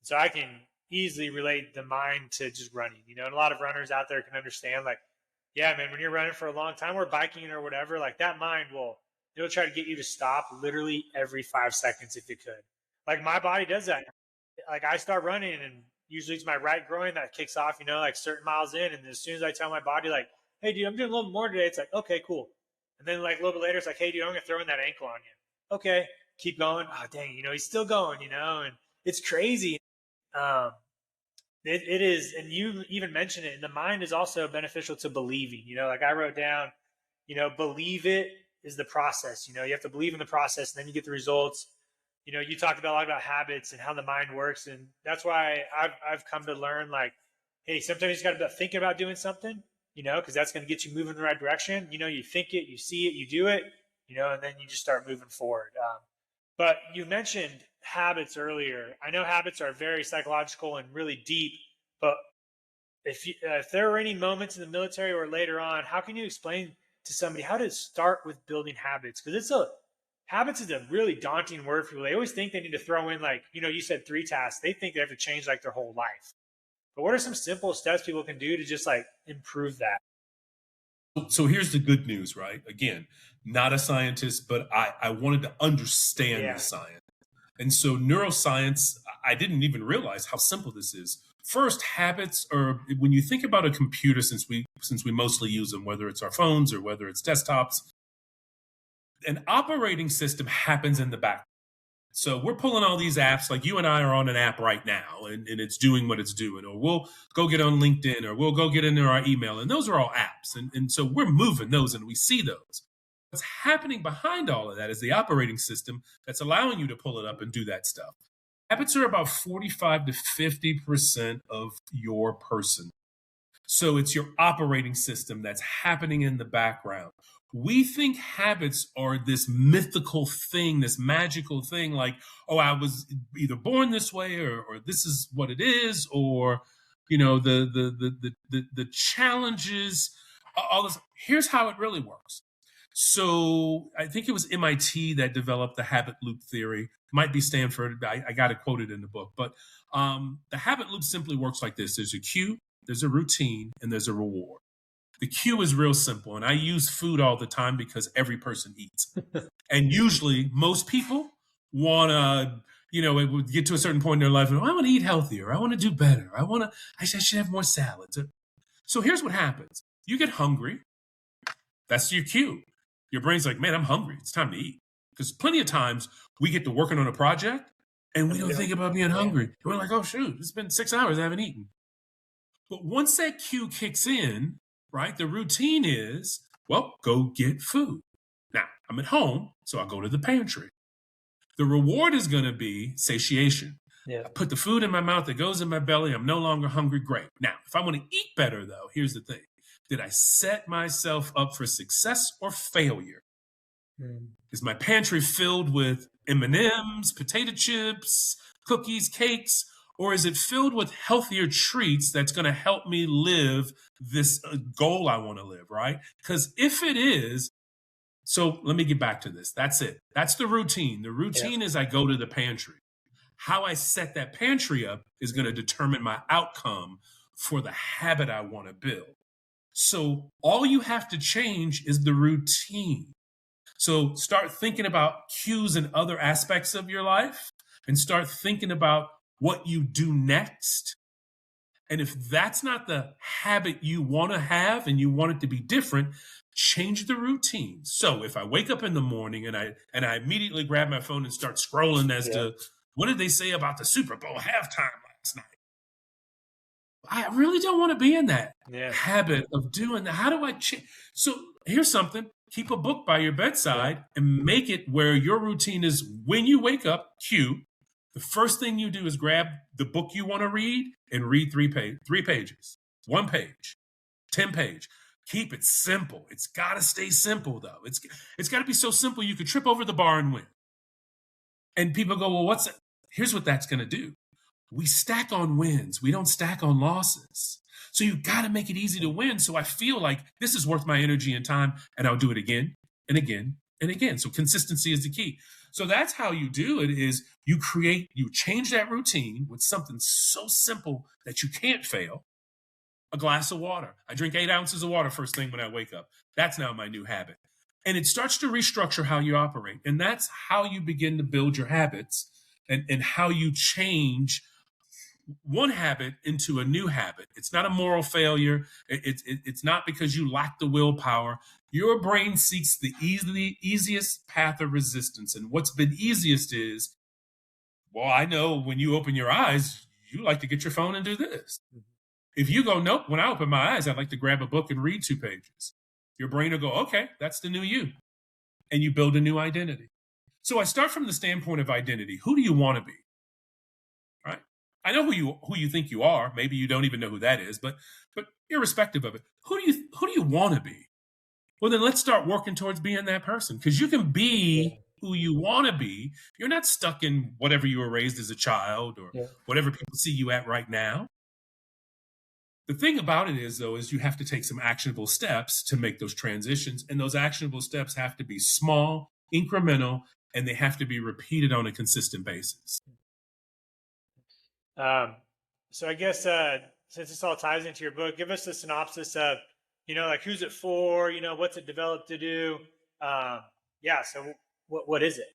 So I can easily relate the mind to just running, and a lot of runners out there can understand, like, yeah, man, when you're running for a long time or biking or whatever, like that mind it'll try to get you to stop literally every 5 seconds if it could. Like my body does that. Like I start running, and usually it's my right groin that kicks off, like certain miles in. And as soon as I tell my body, like, hey, dude, I'm doing a little more today, it's like, okay, cool. And then like a little bit later, it's like, hey, dude, I'm going to throw in that ankle on you. Okay, keep going. Oh, dang, he's still going, and it's crazy. It is, and you even mentioned it, and the mind is also beneficial to believing. Like I wrote down, believe it is the process. You have to believe in the process, and then you get the results. You talked a lot about habits and how the mind works, and that's why I've come to learn, like, hey, sometimes you got to think about doing something, because that's going to get you moving in the right direction. You think it, you see it, you do it, and then you just start moving forward. But you mentioned habits earlier. I know habits are very psychological and really deep, but if there were any moments in the military or later on, how can you explain to somebody how to start with building habits? Because habits is a really daunting word for people. They always think they need to throw in, like, you said 3 tasks. They think they have to change like their whole life. But what are some simple steps people can do to just like improve that? So here's the good news, right? Again, not a scientist, but I wanted to understand the science. And so neuroscience, I didn't even realize how simple this is. First, habits are, when you think about a computer, since we mostly use them, whether it's our phones or whether it's desktops, an operating system happens in the background. So we're pulling all these apps, like you and I are on an app right now, and it's doing what it's doing. Or we'll go get on LinkedIn, or we'll go get into our email. And those are all apps. And so we're moving those, and we see those. What's happening behind all of that is the operating system that's allowing you to pull it up and do that stuff. Habits are about 45 to 50% of your person. So it's your operating system that's happening in the background. We think habits are this mythical thing, this magical thing, like, oh, I was either born this way, or this is what it is, or the challenges, all this. Here's how it really works. So I think it was MIT that developed the habit loop theory. Might be Stanford. I got it quoted in the book. But the habit loop simply works like this. There's a cue, there's a routine, and there's a reward. The cue is real simple. And I use food all the time because every person eats. And usually most people want to, it would get to a certain point in their life, and I want to eat healthier. I want to do better. I should have more salads. So here's what happens. You get hungry. That's your cue. Your brain's like, man, I'm hungry. It's time to eat. Because plenty of times we get to working on a project and we don't think about being hungry. And we're like, oh, shoot, it's been 6 hours. I haven't eaten. But once that cue kicks in, right, the routine is, well, go get food. Now, I'm at home, so I'll go to the pantry. The reward is going to be satiation. Yeah. I put the food in my mouth. It goes in my belly. I'm no longer hungry. Great. Now, if I want to eat better, though, here's the thing. Did I set myself up for success or failure? Is my pantry filled with M&Ms, potato chips, cookies, cakes, or is it filled with healthier treats that's going to help me live this goal I want to live, right? Because if it is, so let me get back to this. That's it. That's the routine. The routine is I go to the pantry. How I set that pantry up is going to determine my outcome for the habit I want to build. So all you have to change is the routine. So start thinking about cues in other aspects of your life and start thinking about what you do next. And if that's not the habit you want to have and you want it to be different, change the routine. So if I wake up in the morning and I immediately grab my phone and start scrolling as to what did they say about the Super Bowl halftime last night? I really don't want to be in that habit of doing that. How do I change? So here's something. Keep a book by your bedside and make it where your routine is when you wake up, cue. The first thing you do is grab the book you want to read and read three pages, 1 page, 10 page. Keep it simple. It's got to stay simple, though. It's got to be so simple you could trip over the bar and win. And people go, well, what's it? Here's what that's going to do. We stack on wins. We don't stack on losses. So you got to make it easy to win. So I feel like this is worth my energy and time, and I'll do it again and again and again. So consistency is the key. So that's how you do it is you change that routine with something so simple that you can't fail. A glass of water. I drink 8 ounces of water first thing when I wake up. That's now my new habit. And it starts to restructure how you operate. And that's how you begin to build your habits and how you change one habit into a new habit. It's not a moral failure. It's not because you lack the willpower. Your brain seeks the easiest path of resistance. And what's been easiest is, well, I know when you open your eyes, you like to get your phone and do this. If you go, nope, when I open my eyes, I'd like to grab a book and read 2 pages. Your brain will go, okay, that's the new you. And you build a new identity. So I start from the standpoint of identity. Who do you want to be? Right? I know who you think you are. Maybe you don't even know who that is, but irrespective of it, who do you want to be? Well, then let's start working towards being that person, because you can be who you want to be. You're not stuck in whatever you were raised as a child or whatever people see you at right now. The thing about it is, though, is you have to take some actionable steps to make those transitions. And those actionable steps have to be small, incremental, and they have to be repeated on a consistent basis. So I guess since this all ties into your book, give us a synopsis of, like who's it for, what's it developed to do? So what is it?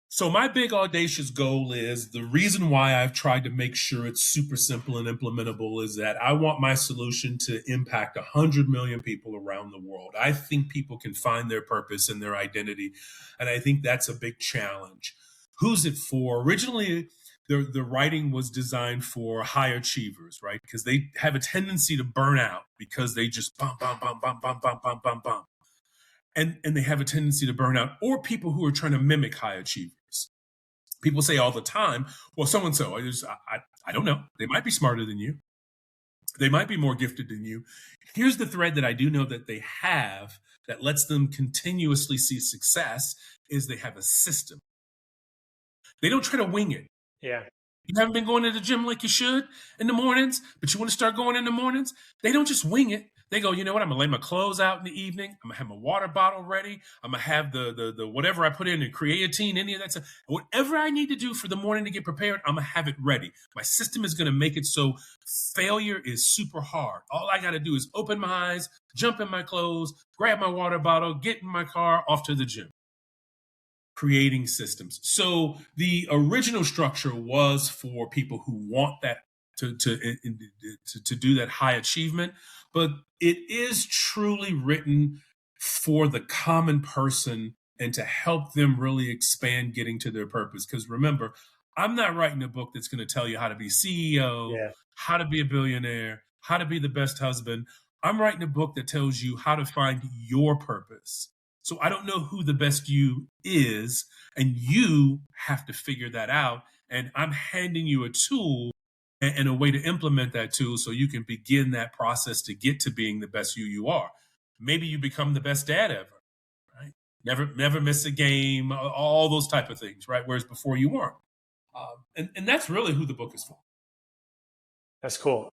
So my big audacious goal is the reason why I've tried to make sure it's super simple and implementable is that I want my solution to impact 100 million people around the world. I think people can find their purpose and their identity. And I think that's a big challenge. Who's it for? Originally, the writing was designed for high achievers, right? Because they have a tendency to burn out because they just bump. And they have a tendency to burn out, or people who are trying to mimic high achievers. People say all the time, well, so-and-so, I don't know. They might be smarter than you. They might be more gifted than you. Here's the thread that I do know that they have that lets them continuously see success is they have a system. They don't try to wing it. Yeah. You haven't been going to the gym like you should in the mornings, but you want to start going in the mornings. They don't just wing it. They go, you know what? I'm going to lay my clothes out in the evening. I'm going to have my water bottle ready. I'm going to have the whatever I put in, the creatine, any of that stuff. Whatever I need to do for the morning to get prepared, I'm going to have it ready. My system is going to make it so failure is super hard. All I got to do is open my eyes, jump in my clothes, grab my water bottle, get in my car, off to the gym. Creating systems. So the original structure was for people who want that to do that high achievement, but it is truly written for the common person and to help them really expand getting to their purpose. Because remember, I'm not writing a book that's going to tell you how to be CEO, how to be a billionaire, how to be the best husband. I'm writing a book that tells you how to find your purpose. So I don't know who the best you is, and you have to figure that out. And I'm handing you a tool and a way to implement that tool so you can begin that process to get to being the best you are. Maybe you become the best dad ever, right? Never miss a game, all those type of things, right? Whereas before you weren't. And that's really who the book is for. That's cool.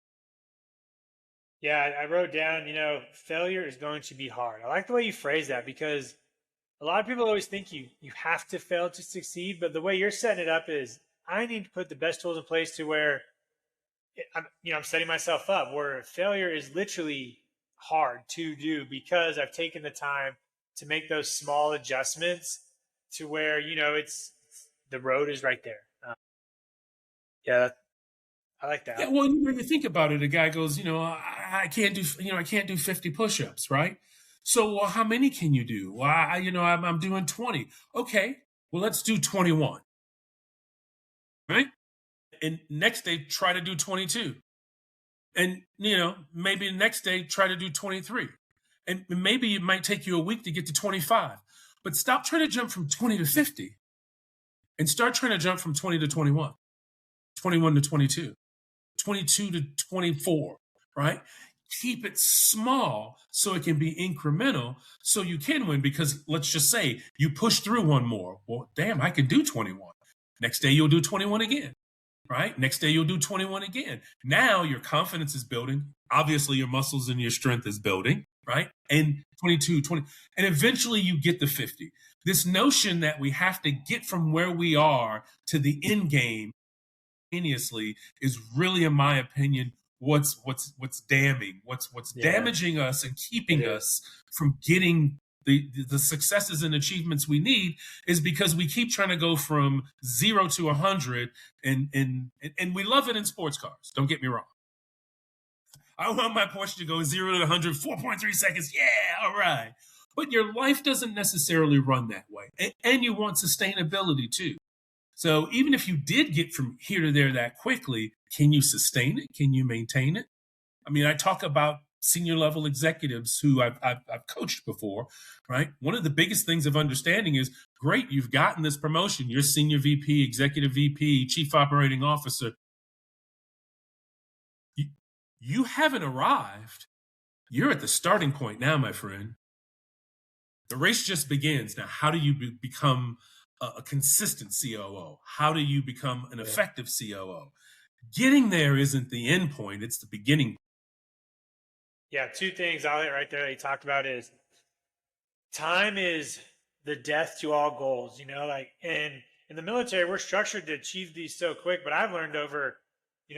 Yeah, I wrote down, failure is going to be hard. I like the way you phrase that because a lot of people always think you have to fail to succeed, but the way you're setting it up is I need to put the best tools in place to where I'm setting myself up where failure is literally hard to do because I've taken the time to make those small adjustments to where, it's the road is right there. Yeah, I like that. Yeah, well, when you think about it, a guy goes, I can't do, I can't do 50 push-ups, right? So, well, how many can you do? Well, I'm doing 20. Okay, well, let's do 21, right? And next day, try to do 22. And, maybe the next day, try to do 23. And maybe it might take you a week to get to 25. But stop trying to jump from 20 to 50 and start trying to jump from 20 to 21, 21 to 22. 22 to 24, right? Keep it small so it can be incremental so you can win, because let's just say you push through one more. Well, damn, I can do 21. Next day you'll do 21 again, right? Next day you'll do 21 again. Now your confidence is building. Obviously your muscles and your strength is building, right? And 22, 20, and eventually you get the 50. This notion that we have to get from where we are to the end game is really, in my opinion, what's damning, what's damaging us and keeping us from getting the successes and achievements we need, is because we keep trying to go from 0 to 100, and we love it in sports cars. Don't get me wrong. I want my Porsche to go 0 to 100, 4.3 seconds. Yeah, all right. But your life doesn't necessarily run that way, and you want sustainability too. So even if you did get from here to there that quickly, can you sustain it? Can you maintain it? I mean, I talk about senior level executives who I've coached before, right? One of the biggest things of understanding is, great, you've gotten this promotion. You're senior VP, executive VP, chief operating officer. You haven't arrived. You're at the starting point now, my friend. The race just begins. Now, how do you become a consistent COO? How do you become an effective COO? Getting there isn't the end point, it's the beginning. Yeah, two things I'll hit right there that you talked about is time is the death to all goals, and in the military, we're structured to achieve these so quick, but I've learned over,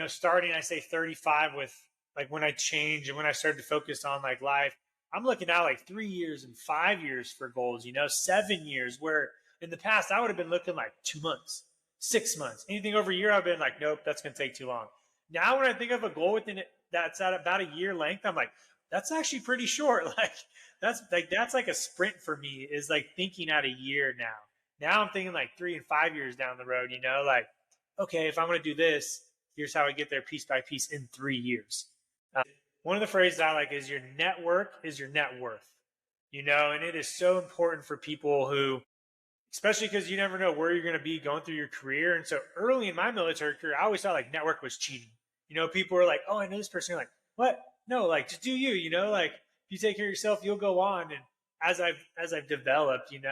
starting, I say 35 with like when I changed and when I started to focus on like life, I'm looking at like 3 years and 5 years for goals, 7 years, where in the past, I would have been looking like 2 months, 6 months. Anything over a year, I've been like, nope, that's going to take too long. Now, when I think of a goal within it that's at about a year length, I'm like, that's actually pretty short. That's like a sprint for me, is like thinking at a year now. Now I'm thinking like 3 and 5 years down the road, like, okay, if I'm going to do this, here's how I get there piece by piece in 3 years. One of the phrases I like is, your network is your net worth, and it is so important for people who, especially because you never know where you're going to be going through your career. And so early in my military career, I always thought like network was cheating. People were like, oh, I know this person. You're like, what? No, like, just do you, like, if you take care of yourself, you'll go on. And as I've developed, and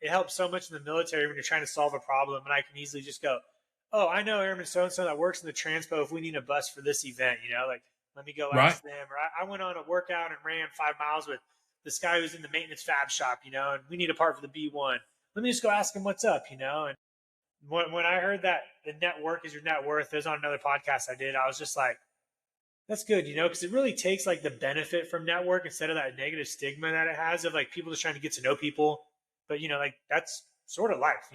it helps so much in the military when you're trying to solve a problem. And I can easily just go, oh, I know Airman so-and-so that works in the transpo. If we need a bus for this event, like, let me go ask them. Or I went on a workout and ran 5 miles with this guy who's in the maintenance fab shop, and we need a part for the B1. Let me just go ask him what's up, And when I heard that the network is your net worth, it was on another podcast I did. I was just like, that's good, because it really takes like the benefit from network instead of that negative stigma that it has of like people just trying to get to know people. But, like, that's sort of life,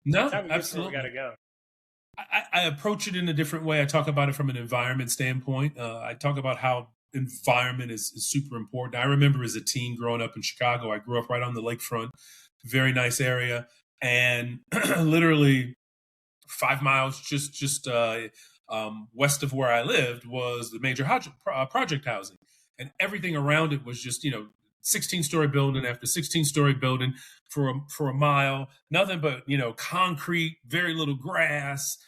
No, that's absolutely. We got to go. I approach it in a different way. I talk about it from an environment standpoint. I talk about how environment is super important. I remember as a teen growing up in Chicago, I grew up right on the lakefront. Very nice area, and literally 5 miles just west of where I lived was the major project housing, and everything around it was just 16-story building after 16-story building for a mile, nothing but concrete, very little grass.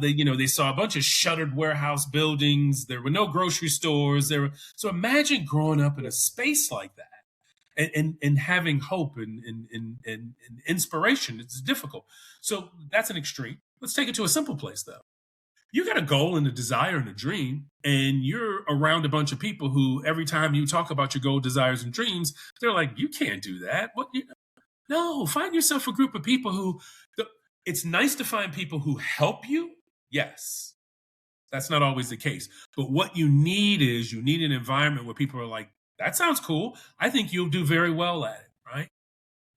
They saw a bunch of shuttered warehouse buildings. There were no grocery stores. So imagine growing up in a space like that. And having hope and inspiration, it's difficult. So that's an extreme. Let's take it to a simple place, though. You got a goal and a desire and a dream, and you're around a bunch of people who every time you talk about your goal, desires, and dreams, they're like, you can't do that. No, find yourself a group of people who, it's nice to find people who help you. Yes, that's not always the case. But what you need is an environment where people are like, that sounds cool. I think you'll do very well at it, right?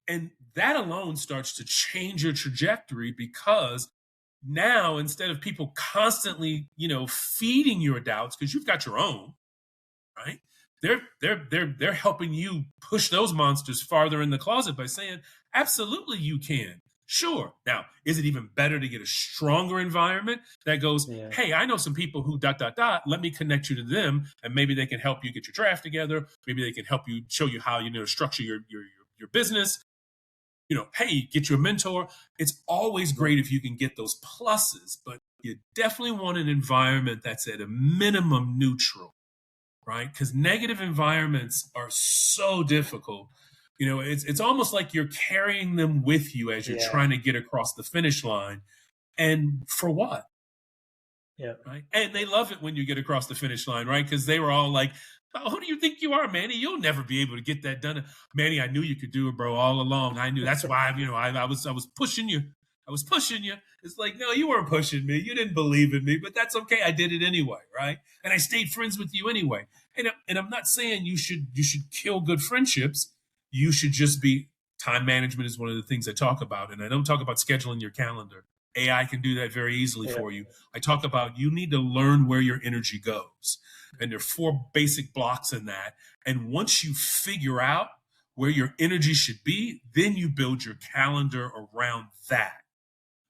And that alone starts to change your trajectory, because now, instead of people constantly, feeding your doubts, because you've got your own, right? They're helping you push those monsters farther in the closet by saying, absolutely you can. Sure. Now, is it even better to get a stronger environment that goes, Yeah. hey, I know some people who ... Let me connect you to them, and maybe they can help you get your draft together. Maybe they can help you, show you how structure your business. Hey, get you a mentor. It's always great if you can get those pluses, but you definitely want an environment that's at a minimum neutral, right? Because negative environments are so difficult. It's almost like you're carrying them with you as you're trying to get across the finish line. And for what? Yeah. Right. And they love it when you get across the finish line, right? Because they were all like, oh, who do you think you are, Manny? You'll never be able to get that done. Manny, I knew you could do it, bro, all along. I knew. That's why, I was pushing you. I was pushing you. It's like, no, you weren't pushing me. You didn't believe in me, but that's okay. I did it anyway, right? And I stayed friends with you anyway. And I'm not saying you should kill good friendships. You should just be, time management is one of the things I talk about. And I don't talk about scheduling your calendar. AI can do that very easily for you. I talk about, you need to learn where your energy goes. And there are 4 basic blocks in that. And once you figure out where your energy should be, then you build your calendar around that.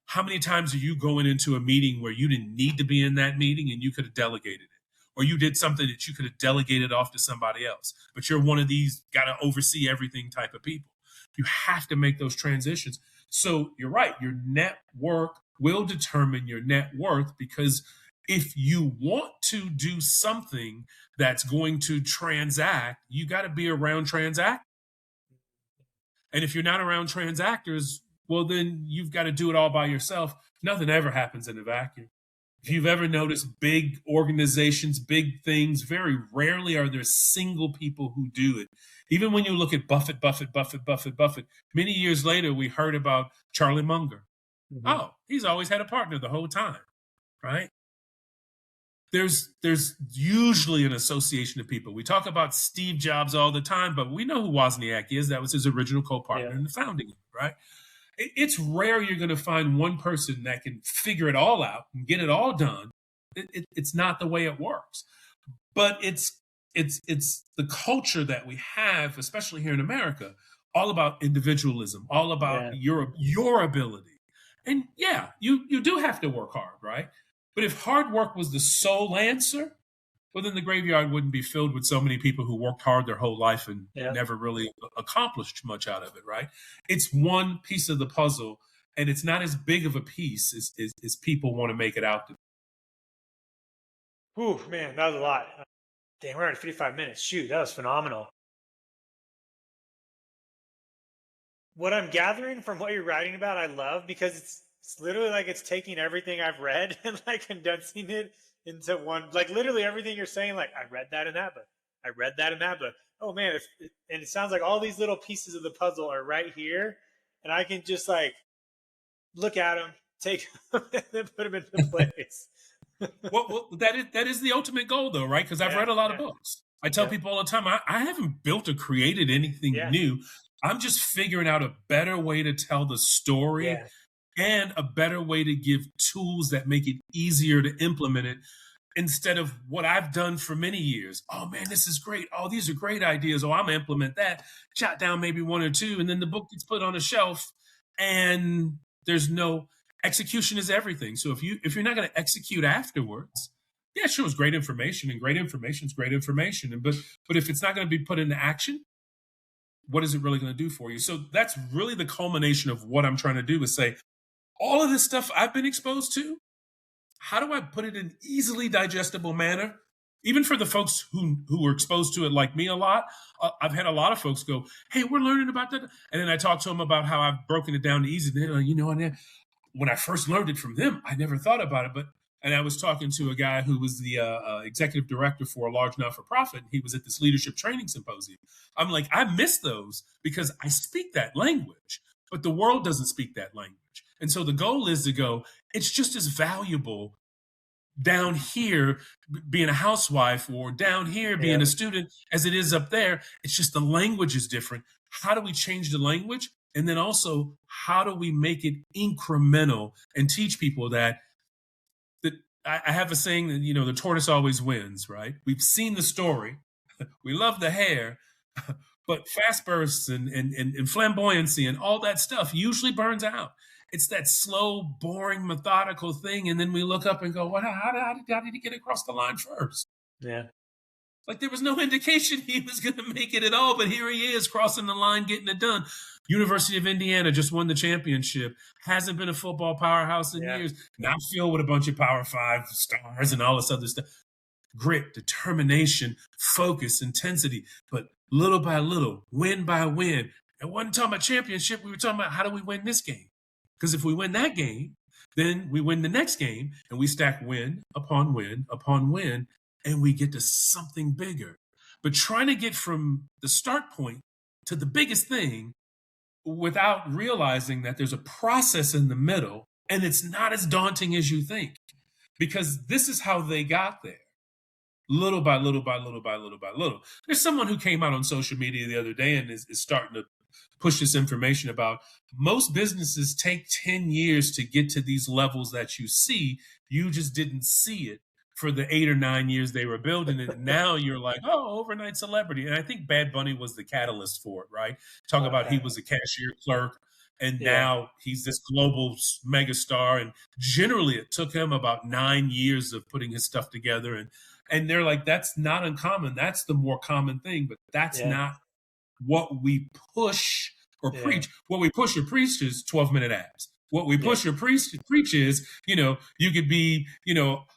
How many times are you going into a meeting where you didn't need to be in that meeting and you could have delegated it? Or you did something that you could have delegated off to somebody else, but you're one of these got to oversee everything type of people. You have to make those transitions. So you're right. Your network will determine your net worth, because if you want to do something that's going to transact, you got to be around transactors. And if you're not around transactors, well, then you've got to do it all by yourself. Nothing ever happens in a vacuum. If you've ever noticed big organizations, big things, very rarely are there single people who do it. Even when you look at Buffett, many years later, we heard about Charlie Munger. Mm-hmm. Oh, he's always had a partner the whole time, right? There's usually an association of people. We talk about Steve Jobs all the time, but we know who Wozniak is. That was his original co-partner in the founding, right? It's rare you're going to find one person that can figure it all out and get it all done. It's not the way it works. But it's the culture that we have, especially here in America, all about individualism, all about your ability. And yeah, you do have to work hard, right? But if hard work was the sole answer, well, then the graveyard wouldn't be filled with so many people who worked hard their whole life and never really accomplished much out of it, right? It's one piece of the puzzle, and it's not as big of a piece as people want to make it out to be. Whew, man, that was a lot. Damn, we're at 55 minutes. Shoot, that was phenomenal. What I'm gathering from what you're writing about, I love, because it's literally like it's taking everything I've read and like condensing it into one, like literally everything you're saying. Like, I read that in that book. I read that in that book. Oh man. And it sounds like all these little pieces of the puzzle are right here. And I can just like look at them, take them, and then put them into place. well, that is the ultimate goal though, right? Because I've read a lot of books. I tell people all the time, I haven't built or created anything new. I'm just figuring out a better way to tell the story and a better way to give tools that make it easier to implement it, instead of what I've done for many years. Oh man, this is great. Oh, these are great ideas. Oh, I'm gonna implement that. Jot down maybe 1 or 2, and then the book gets put on a shelf, and there's no execution is everything. So if you're not going to execute afterwards, yeah, sure, it's great information, and great information is great information. But if it's not going to be put into action, what is it really going to do for you? So that's really the culmination of what I'm trying to do, is say, all of this stuff I've been exposed to, how do I put it in an easily digestible manner? Even for the folks who were exposed to it like me a lot, I've had a lot of folks go, hey, we're learning about that. And then I talk to them about how I've broken it down to easy. They're like, and when I first learned it from them, I never thought about it. And I was talking to a guy who was the executive director for a large not-for-profit. He was at this leadership training symposium. I'm like, I miss those because I speak that language, but the world doesn't speak that language. And so the goal is to go, it's just as valuable down here being a housewife or down here being a student as it is up there. It's just the language is different. How do we change the language? And then also, how do we make it incremental and teach people that I have a saying that, the tortoise always wins, right? We've seen the story. We love the hair, but fast bursts and flamboyancy and all that stuff usually burns out. It's that slow, boring, methodical thing. And then we look up and go, how did he get across the line first? Yeah. Like there was no indication he was going to make it at all, but here he is crossing the line, getting it done. University of Indiana just won the championship. Hasn't been a football powerhouse in years. Now filled with a bunch of Power 5 stars and all this other stuff. Grit, determination, focus, intensity, but little by little, win by win. And wasn't talking about championship. We were talking about how do we win this game? Because if we win that game, then we win the next game and we stack win upon win upon win and we get to something bigger. But trying to get from the start point to the biggest thing without realizing that there's a process in the middle and it's not as daunting as you think. Because this is how they got there. Little by little by little by little by little. There's someone who came out on social media the other day and is starting to push this information about most businesses take 10 years to get to these levels that you see. You just didn't see it for the 8 or 9 years they were building it. Now you're like, oh, overnight celebrity. And I think Bad Bunny was the catalyst for it, right? Talk about he was a cashier clerk and now he's this global megastar. And generally it took him about 9 years of putting his stuff together. And they're like, that's not uncommon. That's the more common thing, but that's not what we push or preach. What we push or preach is 12-minute abs. What we push or preach is, you could be,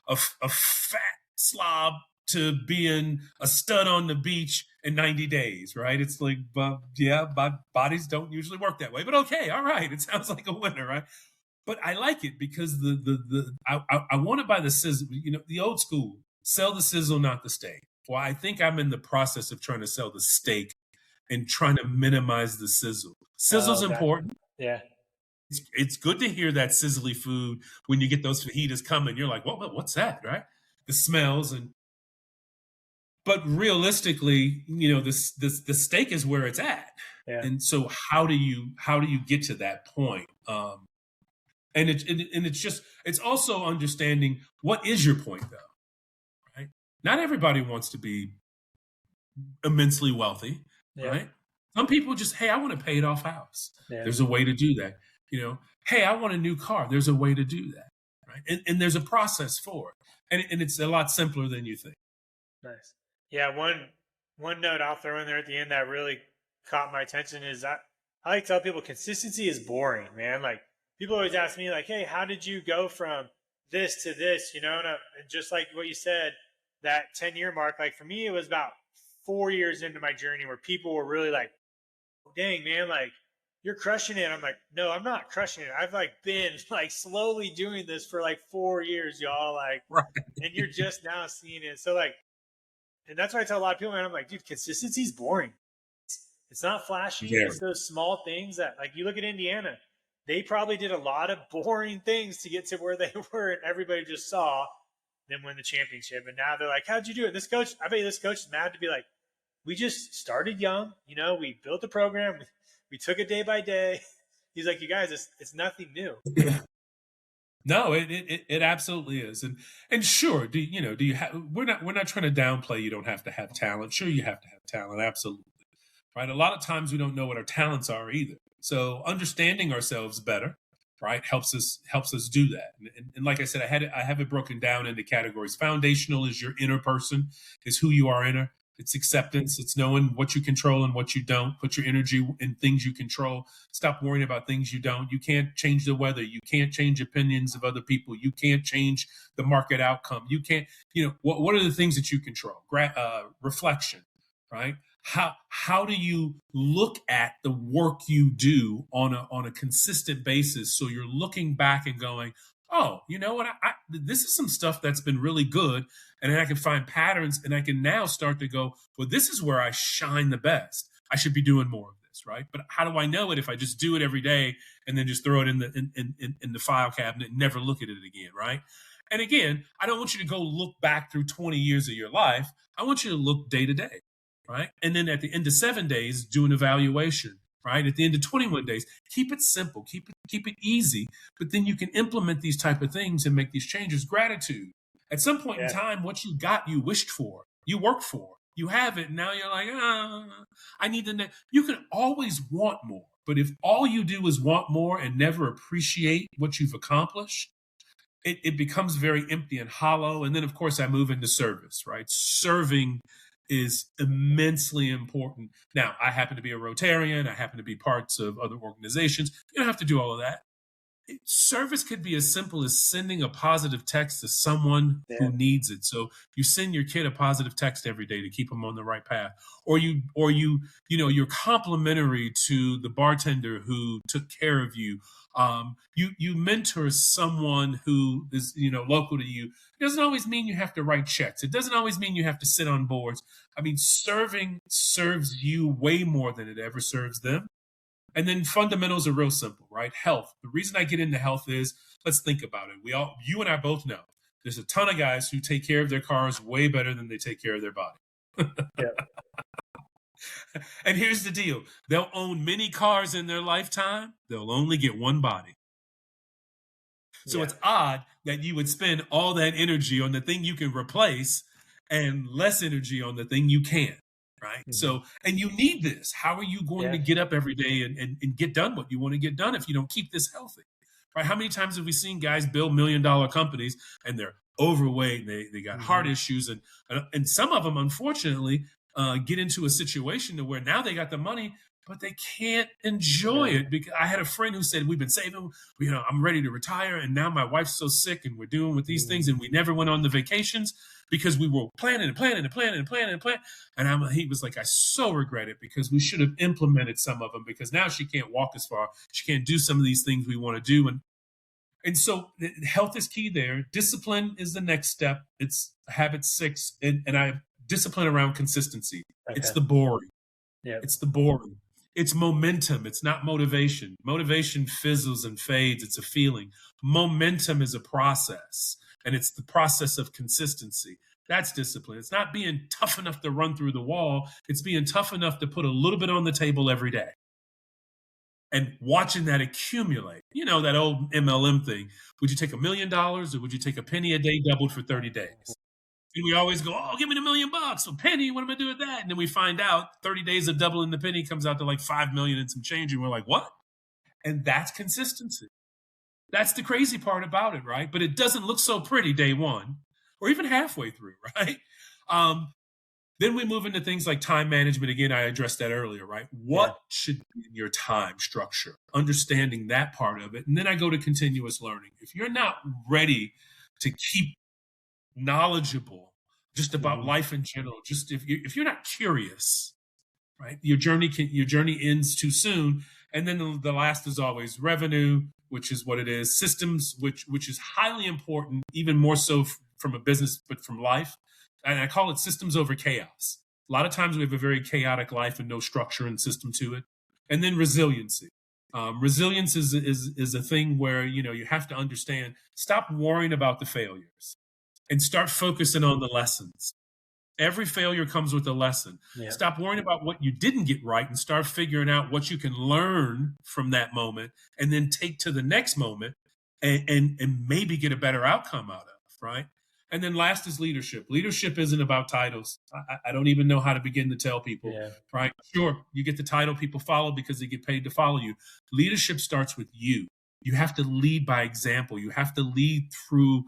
a fat slob to being a stud on the beach in 90 days, right? It's like, my bodies don't usually work that way, but okay, all right. It sounds like a winner, right? But I like it because I want to buy the sizzle, the old school, sell the sizzle, not the steak. Well, I think I'm in the process of trying to sell the steak and trying to minimize the sizzle. Sizzle's important. Yeah. It's good to hear that sizzly food when you get those fajitas coming. You're like, what's that, right? The smells but realistically, the steak is where it's at. Yeah. And so how do you get to that point? And it's also understanding what is your point though, right? Not everybody wants to be immensely wealthy, right? Some people just, hey, I want a paid off house. Yeah. There's a way to do that. Hey, I want a new car. There's a way to do that, right? And there's a process for it, and it's a lot simpler than you think. Nice. Yeah. One note I'll throw in there at the end that really caught my attention is I like to tell people consistency is boring, man. Like people always ask me, like, hey, how did you go from this to this? And just like what you said, that 10-year mark. Like for me, it was about 4 years into my journey where people were really like, oh, dang, man, like. You're crushing it. I'm like, no, I'm not crushing it. I've been slowly doing this for 4 years, y'all. Right. And you're just now seeing it. So and that's why I tell a lot of people, man, I'm like, dude, consistency is boring. It's not flashy. Yeah. It's those small things that you look at Indiana, they probably did a lot of boring things to get to where they were. And everybody just saw them win the championship. And now they're like, how'd you do it? This coach, I bet you this coach is mad to be like, we just started young. We built a program. We took it day by day. He's like, you guys, it's nothing new. No, it absolutely is. And sure, do you have, we're not trying to downplay you don't have to have talent. Sure, you have to have talent, absolutely. Right? A lot of times we don't know what our talents are either. So understanding ourselves better, right, helps us do that. And like I said, I have it broken down into categories. Foundational is your inner person, is who you are inner. It's acceptance. It's knowing what you control and what you don't. Put your energy in things you control. Stop worrying about things you don't. You can't change the weather. You can't change opinions of other people. You can't change the market outcome. You can't, what are the things that you control? Reflection, right? How do you look at the work you do on a consistent basis? So you're looking back and going, oh, you know what? This is some stuff that's been really good. And then I can find patterns and I can now start to go, well, this is where I shine the best. I should be doing more of this, right? But how do I know it if I just do it every day and then just throw it in the file cabinet and never look at it again, right? And again, I don't want you to go look back through 20 years of your life. I want you to look day to day, right? And then at the end of 7 days, do an evaluation, right? At the end of 21 days, keep it simple, keep it easy, but then you can implement these type of things and make these changes. Gratitude. At some point in time, what you got, you wished for, you worked for, you have it. And now you're like, I need the next. You can always want more. But if all you do is want more and never appreciate what you've accomplished, it becomes very empty and hollow. And then, of course, I move into service, right? Serving is immensely important. Now, I happen to be a Rotarian. I happen to be parts of other organizations. You don't have to do all of that. Service could be as simple as sending a positive text to someone who needs it. So you send your kid a positive text every day to keep them on the right path, or you're complimentary to the bartender who took care of you. You mentor someone who is local to you. It doesn't always mean you have to write checks. It doesn't always mean you have to sit on boards. I mean, serving serves you way more than it ever serves them. And then fundamentals are real simple, right? Health. The reason I get into health is, let's think about it. You and I both know there's a ton of guys who take care of their cars way better than they take care of their body. And here's the deal. They'll own many cars in their lifetime. They'll only get one body. So it's odd that you would spend all that energy on the thing you can replace and less energy on the thing you can't. Right. Mm-hmm. So, and you need this. How are you going to get up every day and get done what you want to get done if you don't keep this healthy? Right. How many times have we seen guys build $1 million companies and they're overweight and they got heart issues and some of them, unfortunately, get into a situation to where now they got the money, but they can't enjoy it. Because I had a friend who said, we've been saving, I'm ready to retire. And now my wife's so sick and we're doing with these things. And we never went on the vacations because we were planning. And he was like, I so regret it because we should have implemented some of them because now she can't walk as far. She can't do some of these things we want to do. And so health is key there. Discipline is the next step. It's habit 6. And I have discipline around consistency. Okay. It's the boring. Yeah. It's the boring. It's momentum. It's not motivation. Motivation fizzles and fades. It's a feeling. Momentum is a process, and it's the process of consistency. That's discipline. It's not being tough enough to run through the wall. It's being tough enough to put a little bit on the table every day and watching that accumulate. You know, that old MLM thing. Would you take $1 million or would you take a penny a day doubled for 30 days? And we always go, give me $1 million, a penny. What am I doing with that? And then we find out 30 days of doubling the penny comes out to like 5 million and some change. And we're like, what? And that's consistency. That's the crazy part about it, right? But it doesn't look so pretty day one or even halfway through, right? Then we move into things like time management. Again, I addressed that earlier, right? What should be in your time structure? Understanding that part of it. And then I go to continuous learning. If you're not ready to keep knowledgeable just about life in general, just if you're not curious, right, your journey ends too soon. And then the last is always revenue, which is what it is. Systems, which is highly important, even more so from a business, but from life. And I call it systems over chaos. A lot of times we have a very chaotic life and no structure and system to it. And then resiliency. Resilience is a thing where, you have to understand, stop worrying about the failures and start focusing on the lessons. Every failure comes with a lesson. Yeah. Stop worrying about what you didn't get right and start figuring out what you can learn from that moment and then take to the next moment and maybe get a better outcome out of, right? And then last is leadership. Leadership isn't about titles. I don't even know how to begin to tell people, right? Sure, you get the title, people follow because they get paid to follow you. Leadership starts with you. You have to lead by example. You have to lead through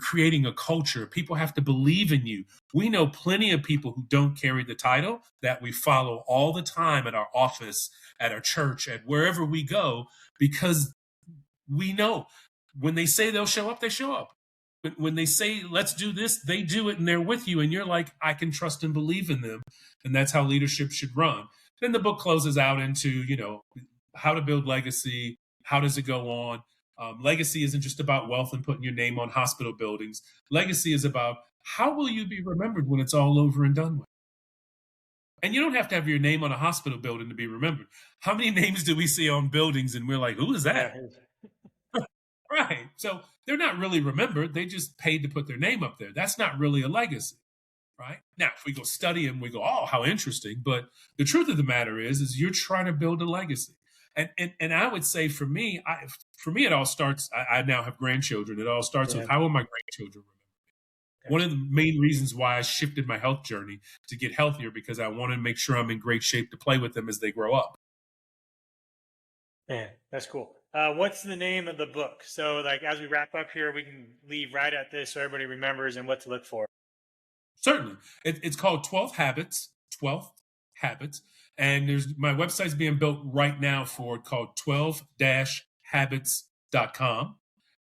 creating a culture. People have to believe in you. We know plenty of people who don't carry the title that we follow all the time at our office, at our church, at wherever we go, because we know when they say they'll show up, they show up. When they say, let's do this, they do it and they're with you. And you're like, I can trust and believe in them. And that's how leadership should run. Then the book closes out into, how to build legacy. How does it go on? Legacy isn't just about wealth and putting your name on hospital buildings. Legacy is about how will you be remembered when it's all over and done with? And you don't have to have your name on a hospital building to be remembered. How many names do we see on buildings and we're like, who is that? Right. So they're not really remembered. They just paid to put their name up there. That's not really a legacy, right? Now, if we go study them, we go, oh, how interesting. But the truth of the matter is you're trying to build a legacy. And I would say for me, it all starts, I now have grandchildren. It all starts with how will my grandchildren remember? One of the main reasons why I shifted my health journey to get healthier, because I want to make sure I'm in great shape to play with them as they grow up. Man, that's cool. What's the name of the book? So like, as we wrap up here, we can leave right at this so everybody remembers and what to look for. Certainly. It's called 12 Habits, 12th Habits. And my website's being built right now for it, called 12-habits.com.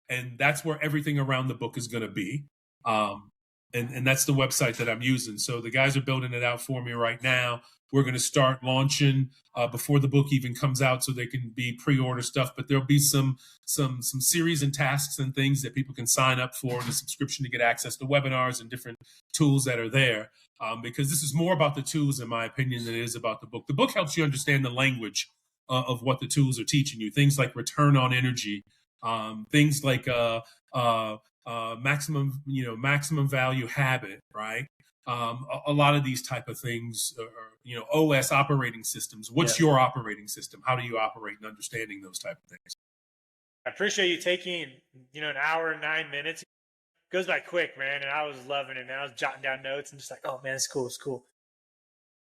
And that's where everything around the book is going to be. And that's the website that I'm using. So the guys are building it out for me right now. We're going to start launching before the book even comes out, so there can be pre-order stuff. But there'll be some series and tasks and things that people can sign up for in a subscription to get access to webinars and different tools that are there. Because this is more about the tools, in my opinion, than it is about the book. The book helps you understand the language of what the tools are teaching you. Things like return on energy, things like maximum value habit, right? A lot of these type of things are, OS operating systems. What's your operating system? How do you operate, and understanding those type of things? I appreciate you taking, an hour and 9 minutes. It goes by quick, man. And I was loving it, man. I was jotting down notes and just like, oh man, it's cool. It's cool.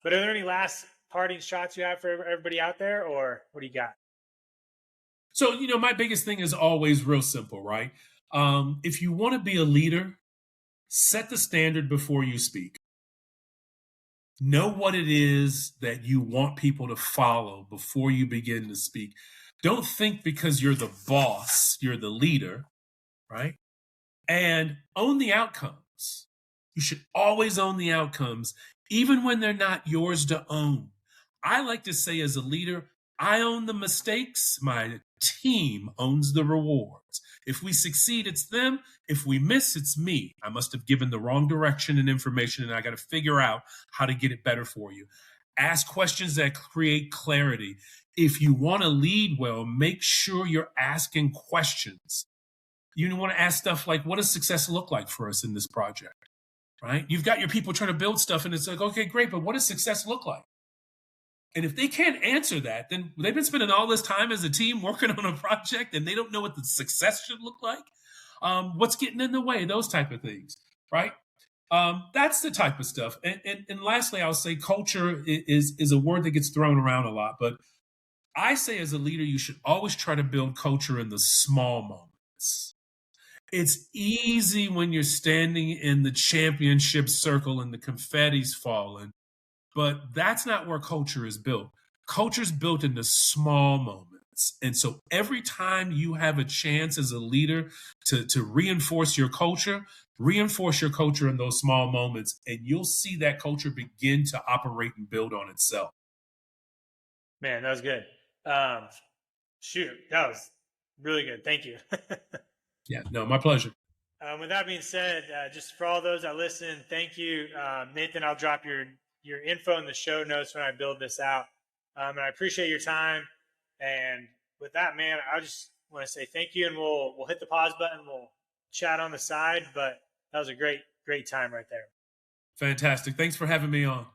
But are there any last parting shots you have for everybody out there, or what do you got? So, my biggest thing is always real simple, right? If you want to be a leader, set the standard before you speak. Know what it is that you want people to follow before you begin to speak. Don't think because you're the boss, you're the leader, right? And own the outcomes. You should always own the outcomes, even when they're not yours to own. I like to say, as a leader, I own the mistakes. My team owns the rewards. If we succeed, it's them. If we miss, it's me. I must have given the wrong direction and information, and I got to figure out how to get it better for you. Ask questions that create clarity. If you want to lead well, make sure you're asking questions. You want to ask stuff like, what does success look like for us in this project, right? You've got your people trying to build stuff, and it's like, okay, great, but what does success look like? And if they can't answer that, then they've been spending all this time as a team working on a project and they don't know what the success should look like. What's getting in the way, those type of things, right? That's the type of stuff. And lastly, I'll say culture is a word that gets thrown around a lot. But I say, as a leader, you should always try to build culture in the small moments. It's easy when you're standing in the championship circle and the confetti's falling. But that's not where culture is built. Culture is built in the small moments. And so every time you have a chance as a leader to reinforce your culture in those small moments, and you'll see that culture begin to operate and build on itself. Man, that was good. Shoot, that was really good. Thank you. Yeah, no, my pleasure. With that being said, just for all those that listen, thank you. Nathan, I'll drop your info in the show notes when I build this out. And I appreciate your time. And with that, man, I just want to say thank you, and we'll hit the pause button. We'll chat on the side, but that was a great time right there. Fantastic. Thanks for having me on.